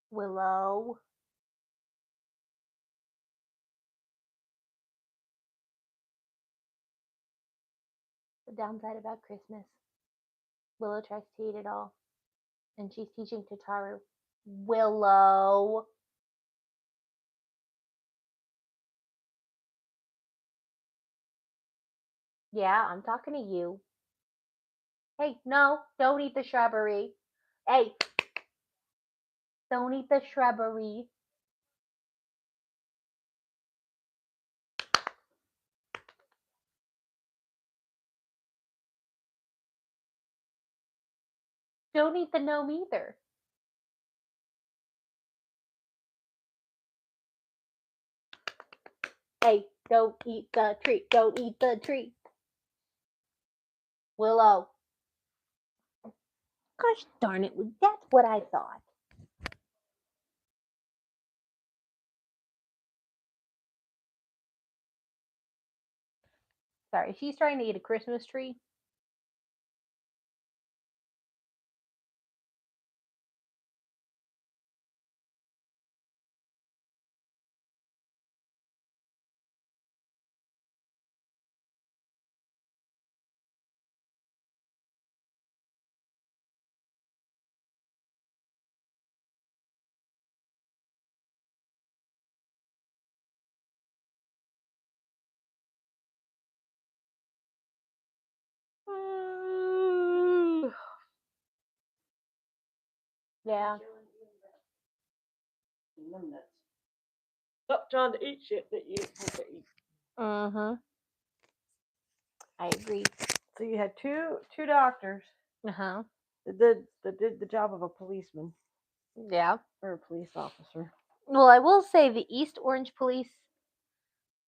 Willow. The downside about Christmas. Willow tries to eat it all. And she's teaching Tataru. Willow. Yeah, I'm talking to you. Hey, no, don't eat the shrubbery. Hey, don't eat the shrubbery. Don't eat the gnome either. Hey, don't eat the tree. Don't eat the tree. Willow. Gosh darn it, that's what I thought. Sorry, she's trying to eat a Christmas tree. Yeah. Them nuts. Stop trying to eat shit that you ain't supposed to eat. I agree. So you had two doctors Uh-huh. that did the job of a policeman Yeah. or a police officer. Well, I will say the East Orange police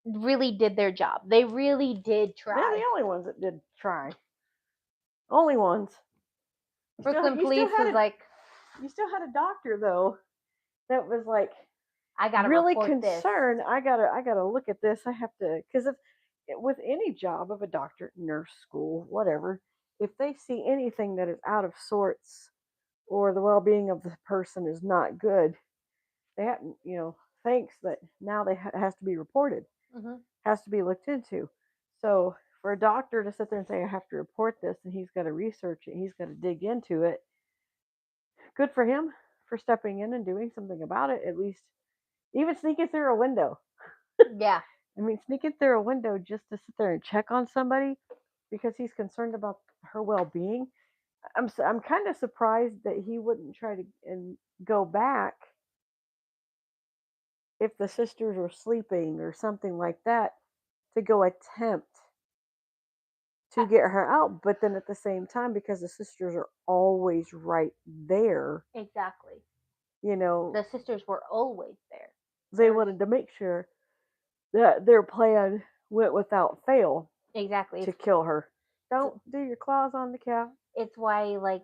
really did their job. They really did They're try. the only ones that did try. Only ones. Brooklyn police was like, you still had a doctor though that was like I gotta really report concerned. I gotta look at this. I have to, because if with any job of a doctor, nurse school, whatever, if they see anything that is out of sorts or the well-being of the person is not good, they have, thanks that now they has to be reported, this. has to be looked into. So for a doctor to sit there and say I have to report this and he's got to research it, he's got to dig into it. Good for him for stepping in and doing something about it. At least even sneaking through a window. Yeah. I mean, sneaking through a window just to sit there and check on somebody because he's concerned about her well-being. I'm kind of surprised that he wouldn't try to and go back if the sisters were sleeping or something like that to go attempt to get her out. But then at the same time, because the sisters are always right there, Exactly. the The sisters were always there. they wanted to make sure that their plan went without fail Exactly. to kill her. Don't do your claws on the cow. It's why, like,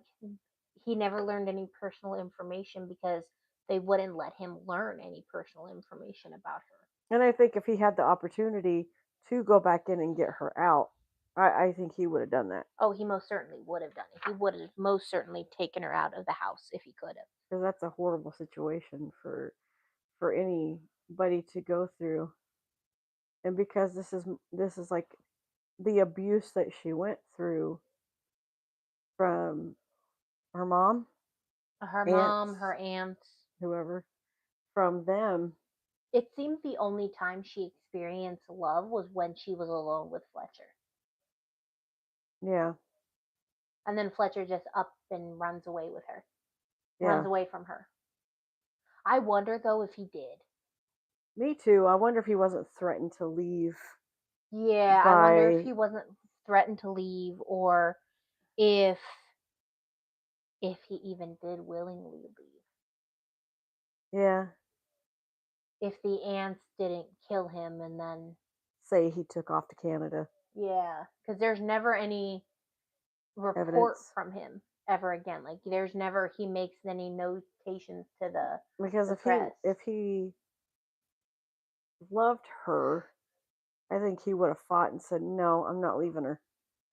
he never learned any personal information because they wouldn't let him learn any personal information about her. And I think if he had the opportunity to go back in and get her out, I think he would have done that. Oh, he most certainly would have done it. He would have most certainly taken her out of the house if he could have. Because that's a horrible situation for anybody to go through. And because this is like the abuse that she went through from her mom, Her aunts, mom, her aunts. whoever, from them. It seemed the only time she experienced love was when she was alone with Fletcher. Yeah. And then Fletcher just up and runs away with her. Yeah. Runs away from her. I wonder though if he did. Me too. I wonder if he wasn't threatened to leave. Yeah, I wonder if he wasn't threatened to leave or if he even did willingly leave. Yeah. If the aunts didn't kill him and then say he took off to Canada. Yeah, because there's never any report Evidence. from him ever again. Like there's never he makes any notations to the Because press. if he loved her, I think he would have fought and said, "No, I'm not leaving her."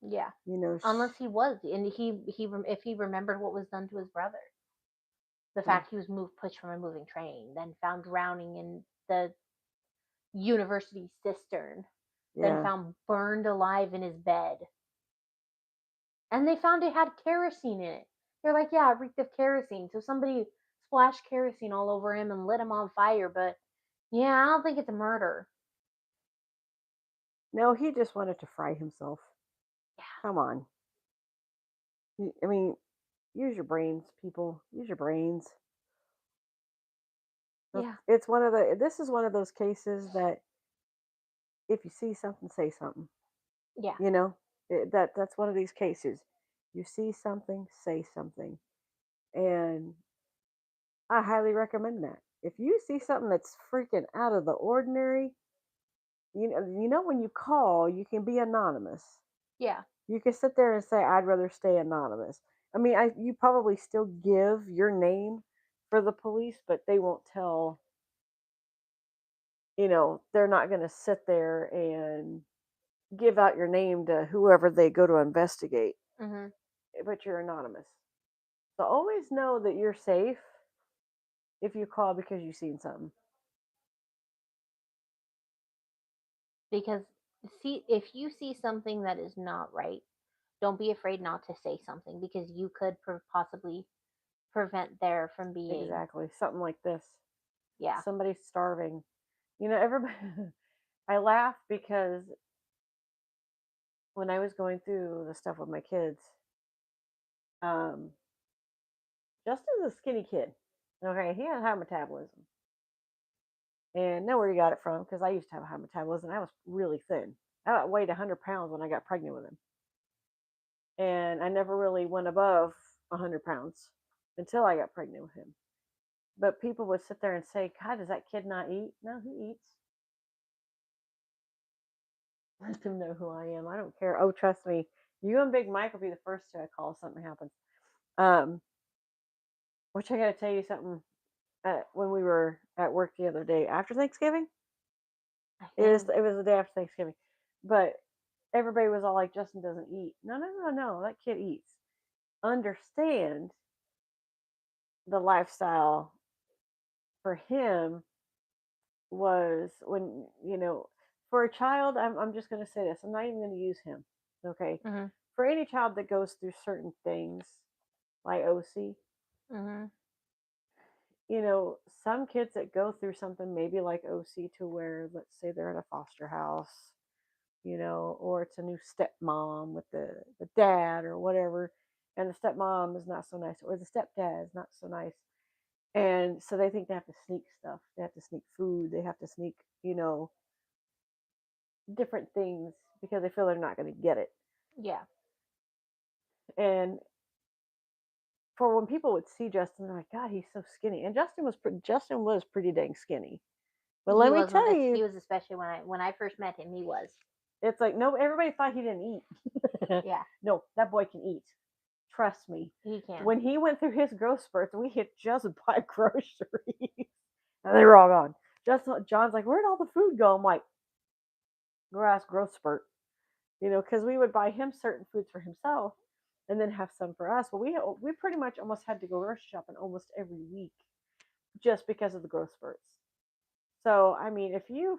Yeah. Unless he was, and if he remembered what was done to his brother, the fact he was pushed from a moving train, then found drowning in the university cistern, then found burned alive in his bed, and they found it had kerosene in it. They're like, yeah, it reeked of kerosene. So somebody splashed kerosene all over him and lit him on fire. But yeah, I don't think it's a murder. No, he just wanted to fry himself. Yeah. Come on. I mean, use your brains, people. Use your brains. Yeah. It's this is one of those cases that if you see something, say something. Yeah. That's one of these cases. You see something, say something. And I highly recommend that. If you see something that's freaking out of the ordinary, you know when you call, you can be anonymous. Yeah. You can sit there and say, "I'd rather stay anonymous." I mean, you probably still give your name for the police, but they won't tell. They're not going to sit there and give out your name to whoever they go to investigate. Mm-hmm. But you're anonymous. So always know that you're safe if you call because you've seen something. Because if you see something that is not right, don't be afraid not to say something because you could possibly prevent there from being Exactly something like this. Yeah. Somebody's starving. Everybody. I laugh because when I was going through the stuff with my kids, Justin's a skinny kid. Okay, he had high metabolism. And know where he got it from because I used to have a high metabolism. I was really thin. I weighed 100 pounds when I got pregnant with him. And I never really went above 100 pounds until I got pregnant with him. But people would sit there and say, God, does that kid not eat? No, he eats. Let them know who I am. I don't care. Oh, trust me. You and Big Mike will be the first two I call if something happens. Which I got to tell you something. When we were at work the other day after Thanksgiving, it was the day after Thanksgiving, but everybody was all like, Justin doesn't eat. No, that kid eats. Understand the lifestyle for him was when, for a child, I'm just going to say this. I'm not even going to use him. Okay. Mm-hmm. For any child that goes through certain things like Ocey, Mm-hmm. some kids that go through something maybe like Ocey to where, let's say they're in a foster house, or it's a new stepmom with the dad or whatever, and the stepmom is not so nice, or the stepdad is not so nice. And so they think they have to sneak stuff. They have to sneak food. They have to sneak, different things because they feel they're not going to get it. Yeah. And for when people would see Justin, they're like, God, he's so skinny. And Justin was pretty dang skinny. But let me tell you, he was, especially when I first met him, he was. It's like, no, everybody thought he didn't eat. Yeah. No, that boy can eat. Trust me. He can. When he went through his growth spurts, we had just bought groceries. And they were all gone. John's like, where'd all the food go? I'm like, grass growth spurt. Because we would buy him certain foods for himself and then have some for us. But we pretty much almost had to go grocery shopping almost every week just because of the growth spurts. So, I mean, if you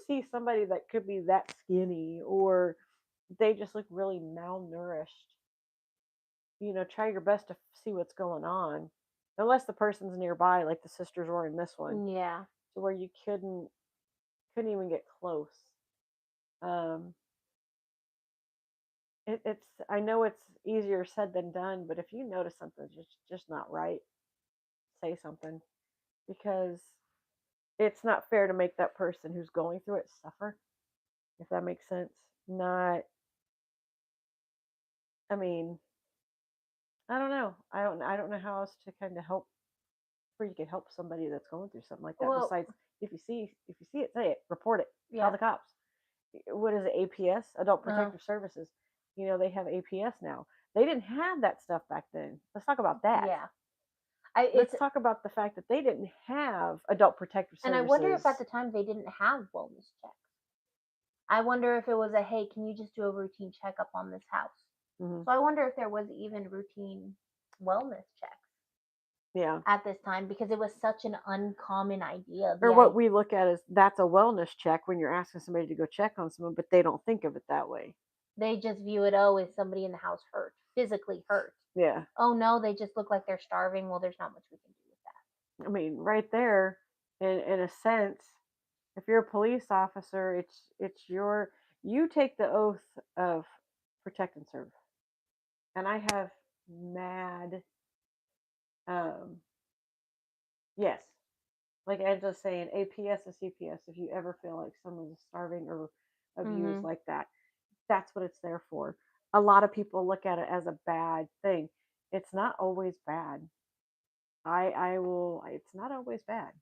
see somebody that could be that skinny or they just look really malnourished, try your best to see what's going on. Unless the person's nearby, like the sisters were in this one. Yeah. To where you couldn't even get close. It's I know it's easier said than done, but if you notice something's just not right, say something. Because it's not fair to make that person who's going through it suffer, if that makes sense. I mean, I don't know. I don't know how else to kind of help, where you can help somebody that's going through something like that. Well, besides, if you see it, say it, report it, call the cops. What is it? APS, Adult Protective Services. They have APS now. They didn't have that stuff back then. Let's talk about that. Yeah. Let's talk about the fact that they didn't have Adult Protective Services. And I wonder if at the time they didn't have wellness checks. I wonder if it was hey, can you just do a routine checkup on this house? Mm-hmm. So I wonder if there was even routine wellness checks. Yeah. At this time, because it was such an uncommon idea. Or what we look at is that's a wellness check when you're asking somebody to go check on someone, but they don't think of it that way. They just view it, is somebody in the house hurt, physically hurt? Yeah. Oh no, they just look like they're starving. Well, there's not much we can do with that. I mean, right there, in a sense, if you're a police officer, you take the oath of protect and serve. And I have mad, yes, like Angela's saying, APS and CPS, if you ever feel like someone's starving or abused like that, that's what it's there for. A lot of people look at it as a bad thing. It's not always bad. It's not always bad.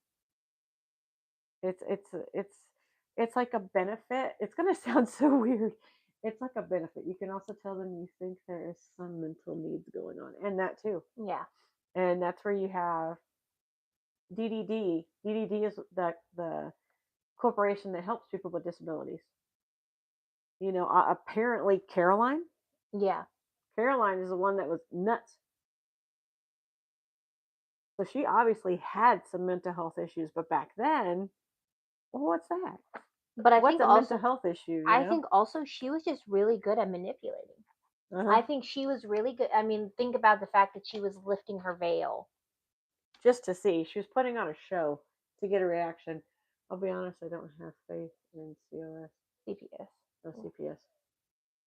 It's like a benefit. It's going to sound so weird. It's like a benefit. You can also tell them you think there is some mental needs going on, and that too. Yeah. And that's where you have DDD. DDD is the corporation that helps people with disabilities. Apparently Caroline. Yeah. Caroline is the one that was nuts. So she obviously had some mental health issues, but back then, well, what's that? But what's a mental health issue? I think also she was just really good at manipulating. I think she was really good. I mean, think about the fact that she was lifting her veil. Just to see. She was putting on a show to get a reaction. I'll be honest, I don't have faith in CPS. CPS. No, CPS.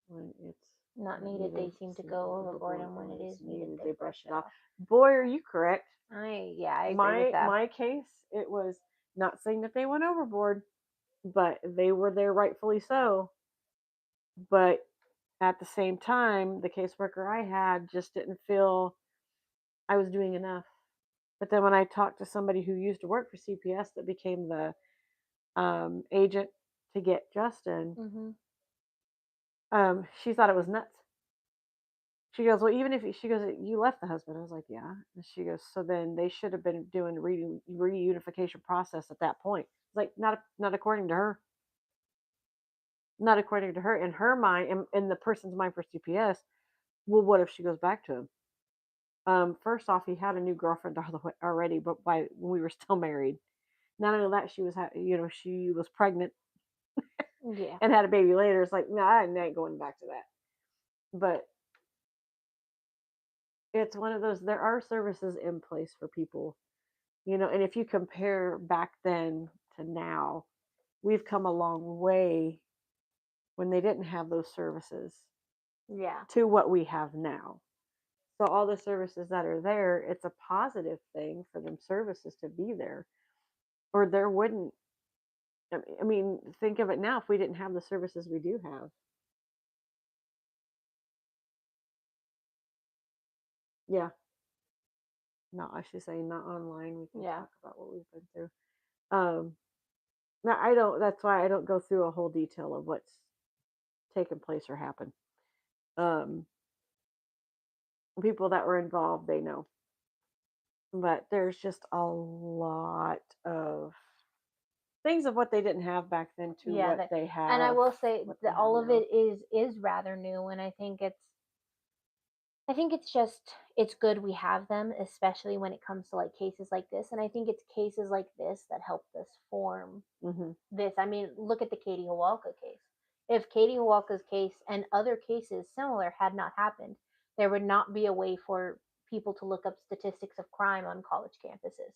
When it's not needed, they seem to go overboard, and when it is needed, they brush it off. Boy, are you correct. I agree with that. My case, it was not saying that they went overboard, but they were there rightfully so. But at the same time, the caseworker I had just didn't feel I was doing enough. But then when I talked to somebody who used to work for CPS that became the agent to get Justin, she thought it was nuts. She goes, well, even if she goes, you left the husband. I was like, yeah. And she goes, so then they should have been doing the reunification process at that point. It's like not according to her. Not according to her. In her mind, in the person's mind for CPS, well, what if she goes back to him? First off, he had a new girlfriend already, but when we were still married. Not only that, she was pregnant, and had a baby later. It's like, no, I ain't going back to that. But it's one of those. There are services in place for people, and if you compare back then to now, we've come a long way when they didn't have those services. Yeah. To what we have now. So all the services that are there, it's a positive thing for them services to be there, or there wouldn't. I mean, think of it now. If we didn't have the services we do have, yeah. No, I should say not online. We can talk about what we've been through. Now I don't. That's why I don't go through a whole detail of what's taken place or happened. People that were involved, they know. But there's just a lot of things of what they didn't have back then to what they have. And I will say that all of it is rather new, and I think it's just it's good we have them, especially when it comes to like cases like this. And I think it's cases like this that helped us form this. I mean, look at the Katie Hawalka case. If Katie Hawalka's case and other cases similar had not happened, there would not be a way for people to look up statistics of crime on college campuses.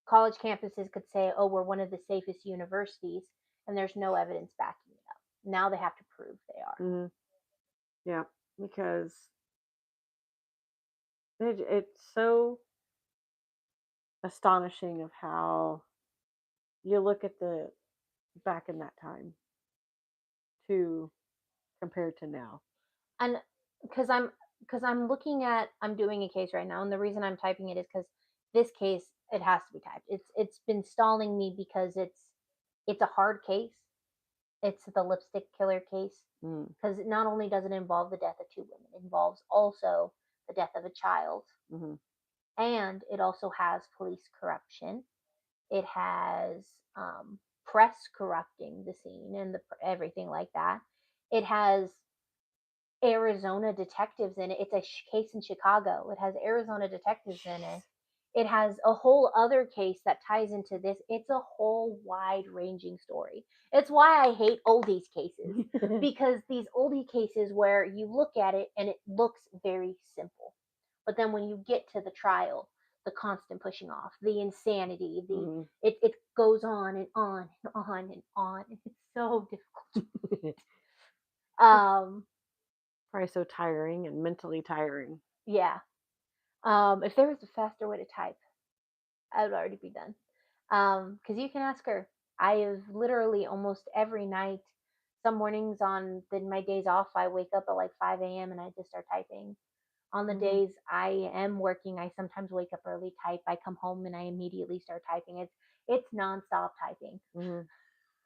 College campuses could say, oh, we're one of the safest universities, and there's no evidence backing it up. Now they have to prove they are. Yeah, because it's so astonishing of how you look at the back in that time to compared to now. And because I'm looking at, I'm doing a case right now, and the reason I'm typing it is because this case, it has to be typed. It's been stalling me because it's a hard case. It's the lipstick killer case, because not only does it involve the death of two women, it involves also the death of a child, and it also has police corruption. It has press corrupting the scene and everything like that. It has Arizona detectives in it. It's a case in Chicago. It has Arizona detectives in it. It has a whole other case that ties into this. It's a whole wide ranging story. It's why I hate oldies cases, because these oldie cases where you look at it and it looks very simple, but then when you get to the trial, the constant pushing off, the insanity, it goes on and on and on and on. It's so difficult. Probably so tiring and mentally tiring. Yeah. If there was a faster way to type, I would already be done. Because you can ask her. I have literally almost every night, some mornings on my days off, I wake up at like 5 a.m. and I just start typing. On the days I am working, I sometimes wake up early, type. I come home and I immediately start typing. It's nonstop typing.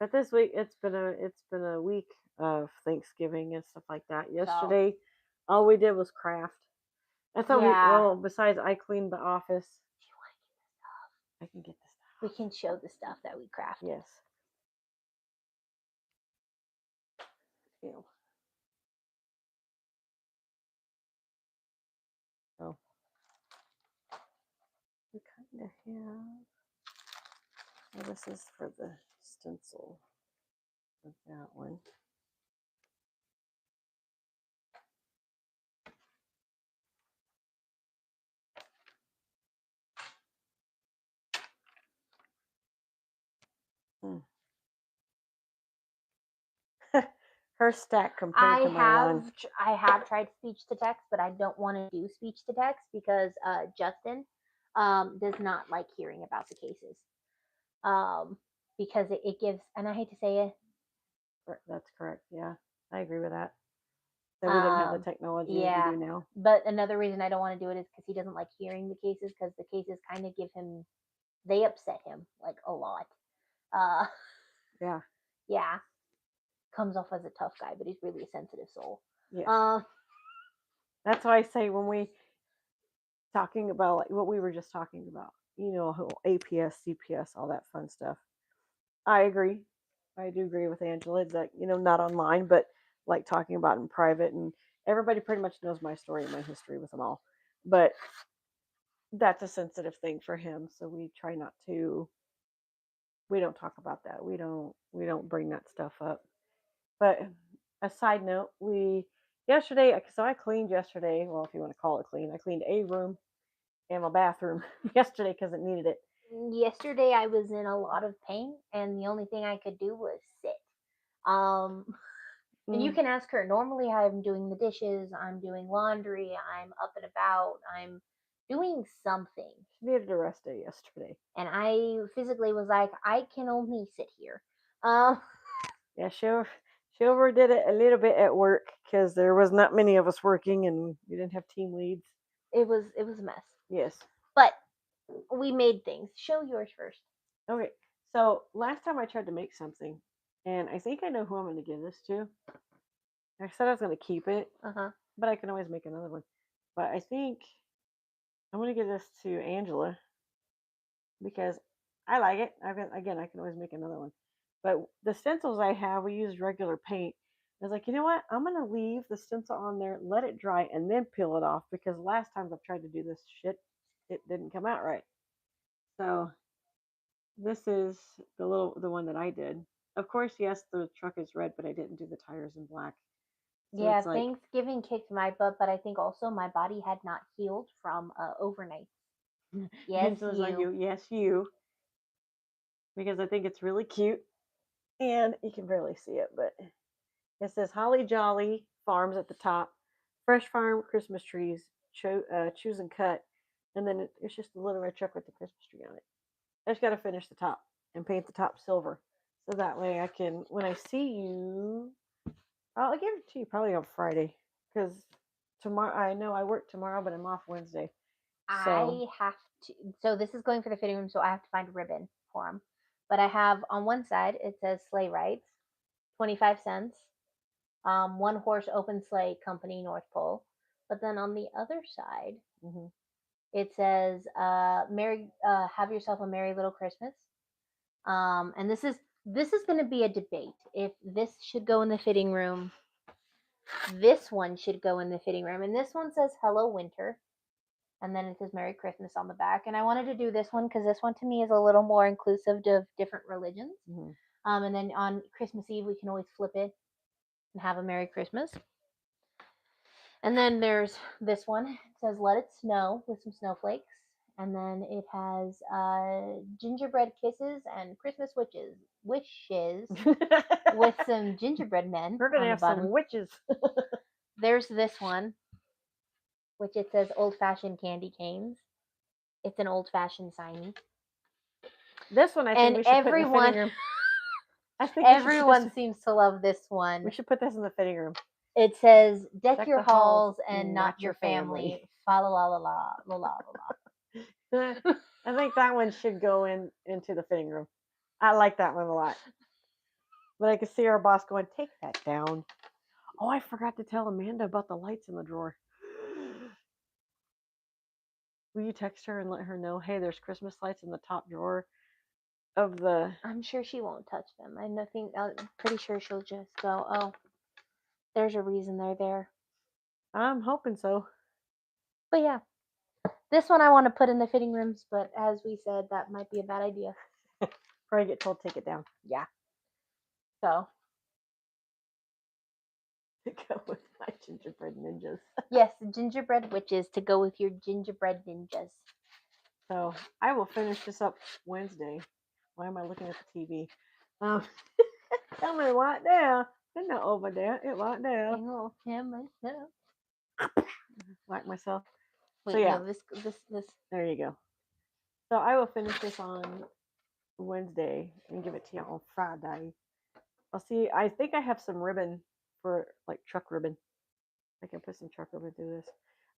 But this week it's been a week of Thanksgiving and stuff like that. Yesterday, all we did was craft. I thought besides I cleaned the office. Do you want to get the stuff? I can get the stuff. We can show the stuff that we crafted. Yes. Ew. Oh. We kind of have. Well, this is for the stencil of that one. her stack compared to mine. I have tried speech to text, but I don't want to do speech to text because Justin does not like hearing about the cases. Because it gives, and I hate to say it. That's correct. Yeah, I agree with that. That we didn't have the technology that we do now. But another reason I don't want to do it is because he doesn't like hearing the cases, because the cases kind of give him, they upset him like a lot. Yeah. Yeah. Comes off as a tough guy, but he's really a sensitive soul. Yes. That's why I say when we talking about like what we were just talking about, you know, APS, CPS, all that fun stuff. I agree. I do agree with Angela that, you know, not online, but like talking about in private, and everybody pretty much knows my story and my history with them all. But that's a sensitive thing for him, so we try not to. We don't talk about that. We don't bring that stuff up. But a side note, yesterday, so I cleaned yesterday. Well, if you want to call it clean, I cleaned a room and my bathroom yesterday because it needed it. Yesterday I was in a lot of pain, and the only thing I could do was sit. And you can ask her. Normally I'm doing the dishes, I'm doing laundry, I'm up and about, I'm doing something. She needed a rest day yesterday. And I physically was like, I can only sit here. Yeah, she overdid it a little bit at work because there was not many of us working and we didn't have team leads. It was a mess. Yes. But we made things. Show yours first. Okay. So last time I tried to make something, and I think I know who I'm going to give this to. I said I was going to keep it, but I can always make another one. But I think I'm going to give this to Angela because I like it. I can always make another one. But the stencils I have, we used regular paint. I was like, you know what? I'm going to leave the stencil on there, let it dry, and then peel it off because last time I've tried to do this shit, it didn't come out right. So this is the one that I did. Of course, yes, the truck is red, but I didn't do the tires in black. So yeah, Thanksgiving kicked my butt, but I think also my body had not healed from overnight. Yes, you. Yes, you. Because I think it's really cute, and you can barely see it, but it says Holly Jolly Farms at the top, Fresh Farm Christmas trees, choose and cut, and then it's just a little red truck with the Christmas tree on it. I just got to finish the top and paint the top silver, so that way I can, when I see you, I'll give it to you probably on Friday because tomorrow I know I work tomorrow, but I'm off Wednesday. I have to. So this is going for the fitting room, so I have to find a ribbon for them. But I have on one side it says sleigh rides, 25 cents. One horse open sleigh company North Pole. But then on the other side, it says have yourself a merry little Christmas. And this is going to be a debate. If this should go in the fitting room, this one should go in the fitting room, and this one says Hello Winter. And then it says Merry Christmas on the back. And I wanted to do this one because this one to me is a little more inclusive of different religions. And then on Christmas Eve, we can always flip it and have a Merry Christmas. And then there's this one. It says Let It Snow with some snowflakes. And then it has gingerbread kisses and Christmas wishes with some gingerbread men. We're going to have some witches. There's this one, which it says old-fashioned candy canes. It's an old-fashioned signee. This one I think we should put in the fitting room. I think everyone seems to love this one. We should put this in the fitting room. It says deck your halls and not your family. Fa la la la la la la la. I think that one should go into the fitting room. I like that one a lot. But I could see our boss going, take that down. Oh, I forgot to tell Amanda about the lights in the drawer. Will you text her and let her know, hey, there's Christmas lights in the top drawer of the... I'm sure she won't touch them. I'm pretty sure she'll just go, oh, there's a reason they're there. I'm hoping so. But yeah, this one I want to put in the fitting rooms, but as we said, that might be a bad idea. Probably get told take it down. Yeah. So. To go with my gingerbread ninjas. Yes, gingerbread witches to go with your gingerbread ninjas. So I will finish this up Wednesday. Why am I looking at the TV? Tell me what now. I know over there. It right there. Hang on, him myself. Like myself. Wait, So yeah, no, this. there you go. So I will finish this on Wednesday and give it to you on Friday. I'll see. I think I have some ribbon for like truck ribbon. I can put some truck ribbon through this.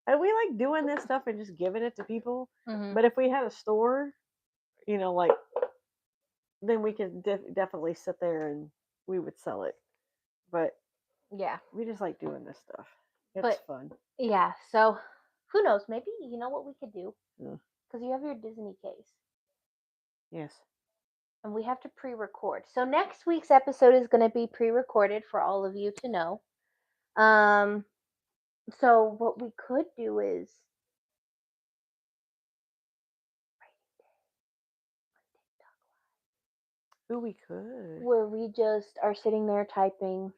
And we like doing this stuff and just giving it to people. Mm-hmm. But if we had a store, like, then we could definitely sit there and we would sell it. But Yeah, we just like doing this stuff. It's but fun. yeah. So who knows? Maybe you know what we could do Yeah. because you have your Disney case. Yes. And we have to pre-record. So next week's episode is going to be pre-recorded for all of you to know. So what we could do is Ooh, we could. where we just are sitting there typing.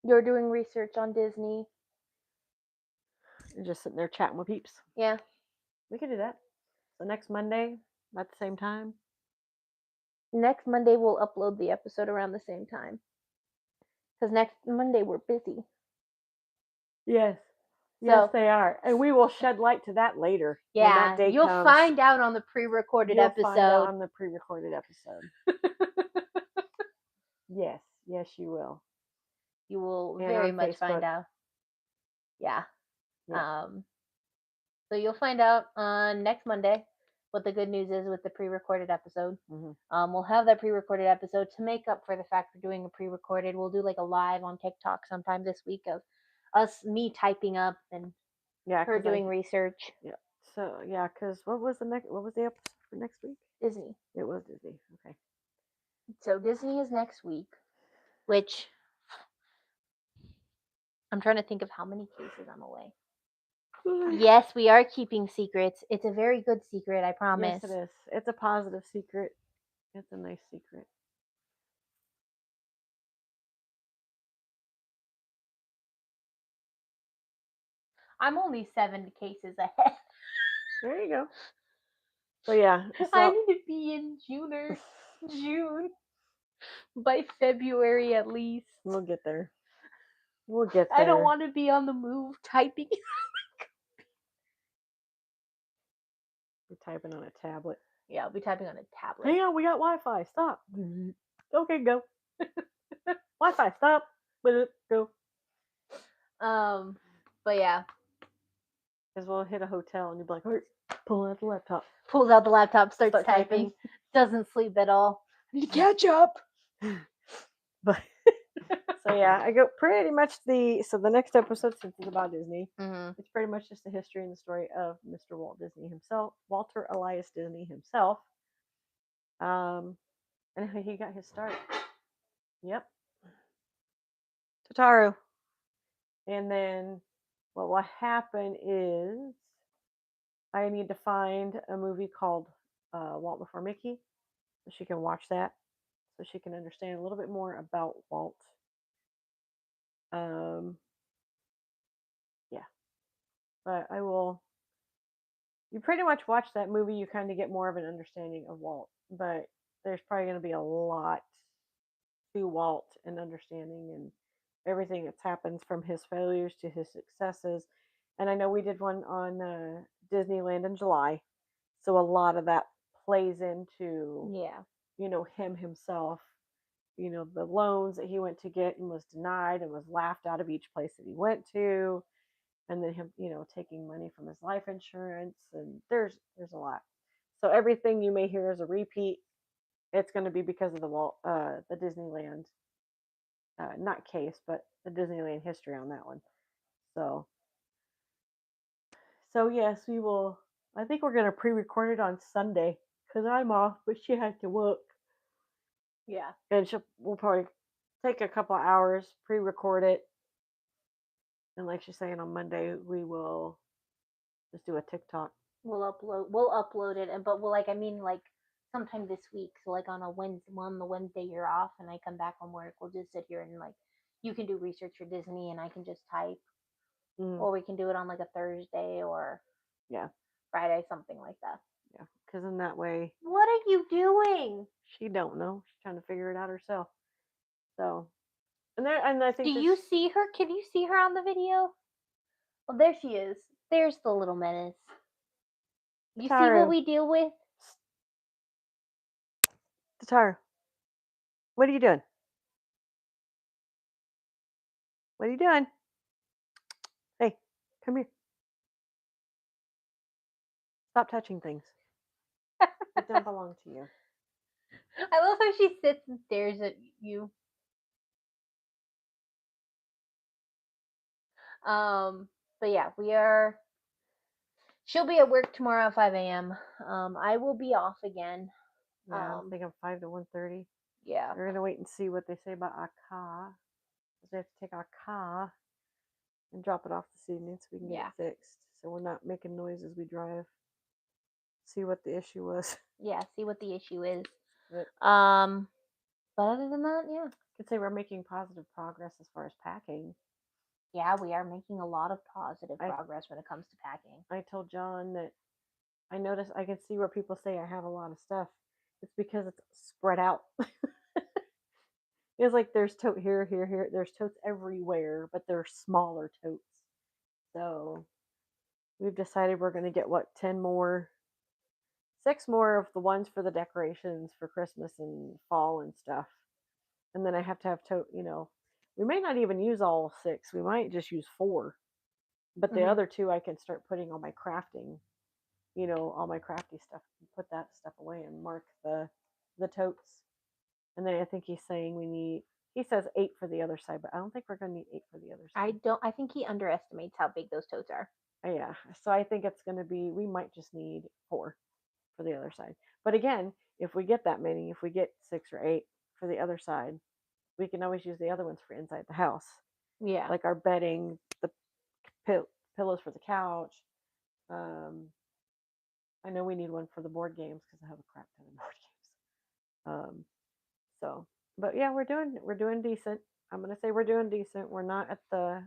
You're doing research on Disney. And just sitting there chatting with peeps. Yeah. We could do that. So next Monday, at the same time. Next Monday we'll upload the episode around the same time. Because next Monday we're busy. Yes. Yes, So they are. And we will shed light to that later. When yeah, that day you'll comes, find out on the pre-recorded you'll find out episode. on the pre-recorded episode. Yes. Yes, you will. You will And very on much find Facebook. out. Yeah. Yeah. So you'll find out on next Monday what the good news is with the pre-recorded episode. Mm-hmm. We'll have that pre-recorded episode to make up for the fact we're doing a pre-recorded. We'll do like a live on TikTok sometime this week of me typing up and her doing research. Yeah. So yeah, because what was the episode for next week? Disney. It was Disney. Okay. So Disney is next week, which I'm trying to think of how many cases I'm away. Yes, we are keeping secrets. It's a very good secret, I promise. Yes, it is. It's a positive secret. It's a nice secret. I'm only 7 cases ahead. There you go. So yeah. I need to be in June. By February at least. We'll get there. We'll get there. I don't want to be on the move typing. We're typing on a tablet. Yeah, I'll be typing on a tablet. Hang on, we got Wi-Fi. Stop. Okay, go. Wi-Fi, stop. Go. But yeah. Because we'll hit a hotel and you'll be like, hey, pull out the laptop. Pulls out the laptop, starts typing. Doesn't sleep at all. I need to catch up. But so yeah, I go pretty much the next episode, since it's about Disney, it's pretty much just the history and the story of Mr. Walt Disney himself, Walter Elias Disney himself, and how he got his start. Yep, Totaro. And then what will happen is I need to find a movie called Walt Before Mickey, so she can watch that, so she can understand a little bit more about Walt. Yeah, but I will. You pretty much watch that movie, you kind of get more of an understanding of Walt, but there's probably going to be a lot to Walt and understanding and everything that's happened from his failures to his successes. And I know we did one on Disneyland in July, so a lot of that plays into him himself, the loans that he went to get and was denied and was laughed out of each place that he went to, and then him taking money from his life insurance, and there's a lot. So everything you may hear as a repeat, it's going to be because of the Disneyland not case, but the Disneyland history on that one. So yes, we will. I think we're going to pre-record it on Sunday because I'm off, but she has to work. Yeah. And we'll probably take a couple of hours, pre-record it, and like she's saying, on Monday we will just do a TikTok. We'll upload it, but sometime this week. So like on the Wednesday you're off, and I come back from work, we'll just sit here and you can do research for Disney, and I can just type, or we can do it on like a Thursday or Friday, something like that. Yeah, because in that way. What are you doing? She don't know. She's trying to figure it out herself. So, and I think Do you see her? Can you see her on the video? Well, there she is. There's the little menace. You see Tataru. what we deal with? Tataru, what are you doing? What are you doing? Hey, come here. Stop touching things. It don't belong to you. I love how she sits and stares at you. But yeah, we are. She'll be at work tomorrow at 5 a.m. I will be off again. Yeah, I'm thinking 5 to 1:30. Yeah. We're gonna wait and see what they say about Aka. Because they have to take Aka and drop it off this evening so we can get it fixed. So we're not making noise as we drive. See what the issue was. Yeah, see what the issue is. But other than that, yeah. I could say we're making positive progress as far as packing. Yeah, we are making a lot of positive progress when it comes to packing. I told John that I noticed I can see where people say I have a lot of stuff. It's because it's spread out. It's like there's tote here, here, here. There's totes everywhere, but they're smaller totes. So we've decided we're going to get 6 more of the ones for the decorations for Christmas and fall and stuff. And then I have to have we may not even use all 6. We might just use 4. But the other 2 I can start putting on my crafting, all my crafty stuff. Put that stuff away and mark the totes. And then I think he's saying he says 8 for the other side, but I don't think we're going to need 8 for the other side. I think he underestimates how big those totes are. Yeah. So I think it's going to be, we might just need 4 for the other side. But again, if we get that many, if we get 6 or 8 for the other side, we can always use the other ones for inside the house. Yeah. Like our bedding, the pillows for the couch. I know we need one for the board games because I have a crap ton of board games. But yeah, we're doing decent. I'm gonna say we're doing decent. We're not at the,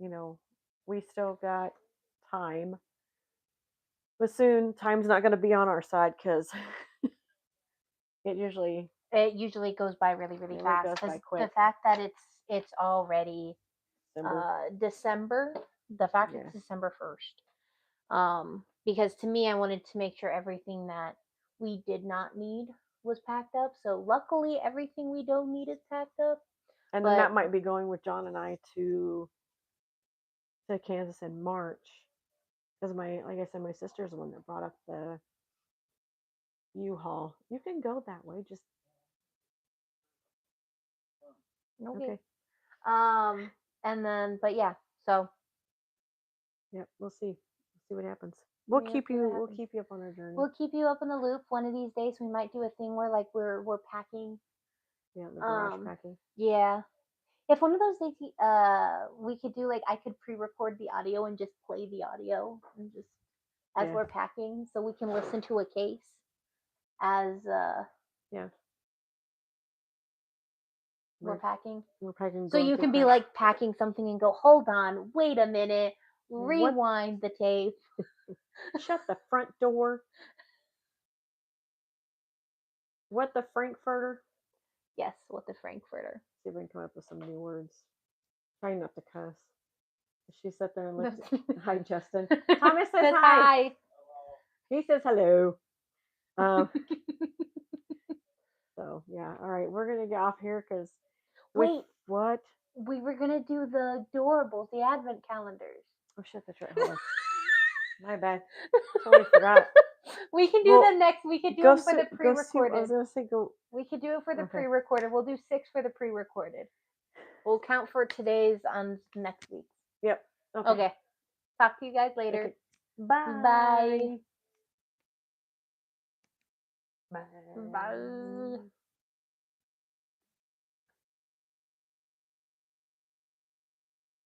we still got time. But soon, time's not gonna be on our side because it usually goes by really, really fast. Goes by quick. The fact that it's already December. The fact it's December 1st. Because to me, I wanted to make sure everything that we did not need was packed up. So luckily, everything we don't need is packed up. And then that might be going with John and I to Kansas in March. Because like I said, my sister's the one that brought up the U-Haul. You can go that way. Just okay. And then, but yeah, so. Yep, we'll see. We'll see what happens. We'll keep you up on our journey. We'll keep you up in the loop. One of these days, we might do a thing where like we're packing. Yeah, the garage packing. Yeah. If one of those days, we could do like I could pre-record the audio and just play the audio and just as we're packing, so we can listen to a case as we're packing. We're packing. So you can be like packing something and go, hold on, wait a minute, rewind the tape. Shut the front door. What the Frankfurter? Yes, what the Frankfurter. See if we can come up with some new words. Try not to cuss. She sat there and looked. Hi, Justin. Thomas says hi. He says hello. So yeah, all right, we're gonna get off here because. Wait, what? We were gonna do the adorables, the advent calendars. Oh shit, that's right. Hold on. My bad. Totally forgot. We can do the next. We could do it for the pre-recorded. I was gonna say go. We could do it for the pre-recorded. We'll do 6 for the pre-recorded. We'll count for today's on next week. Yep. Okay. Talk to you guys later. Okay. Bye. Bye. Bye. Bye.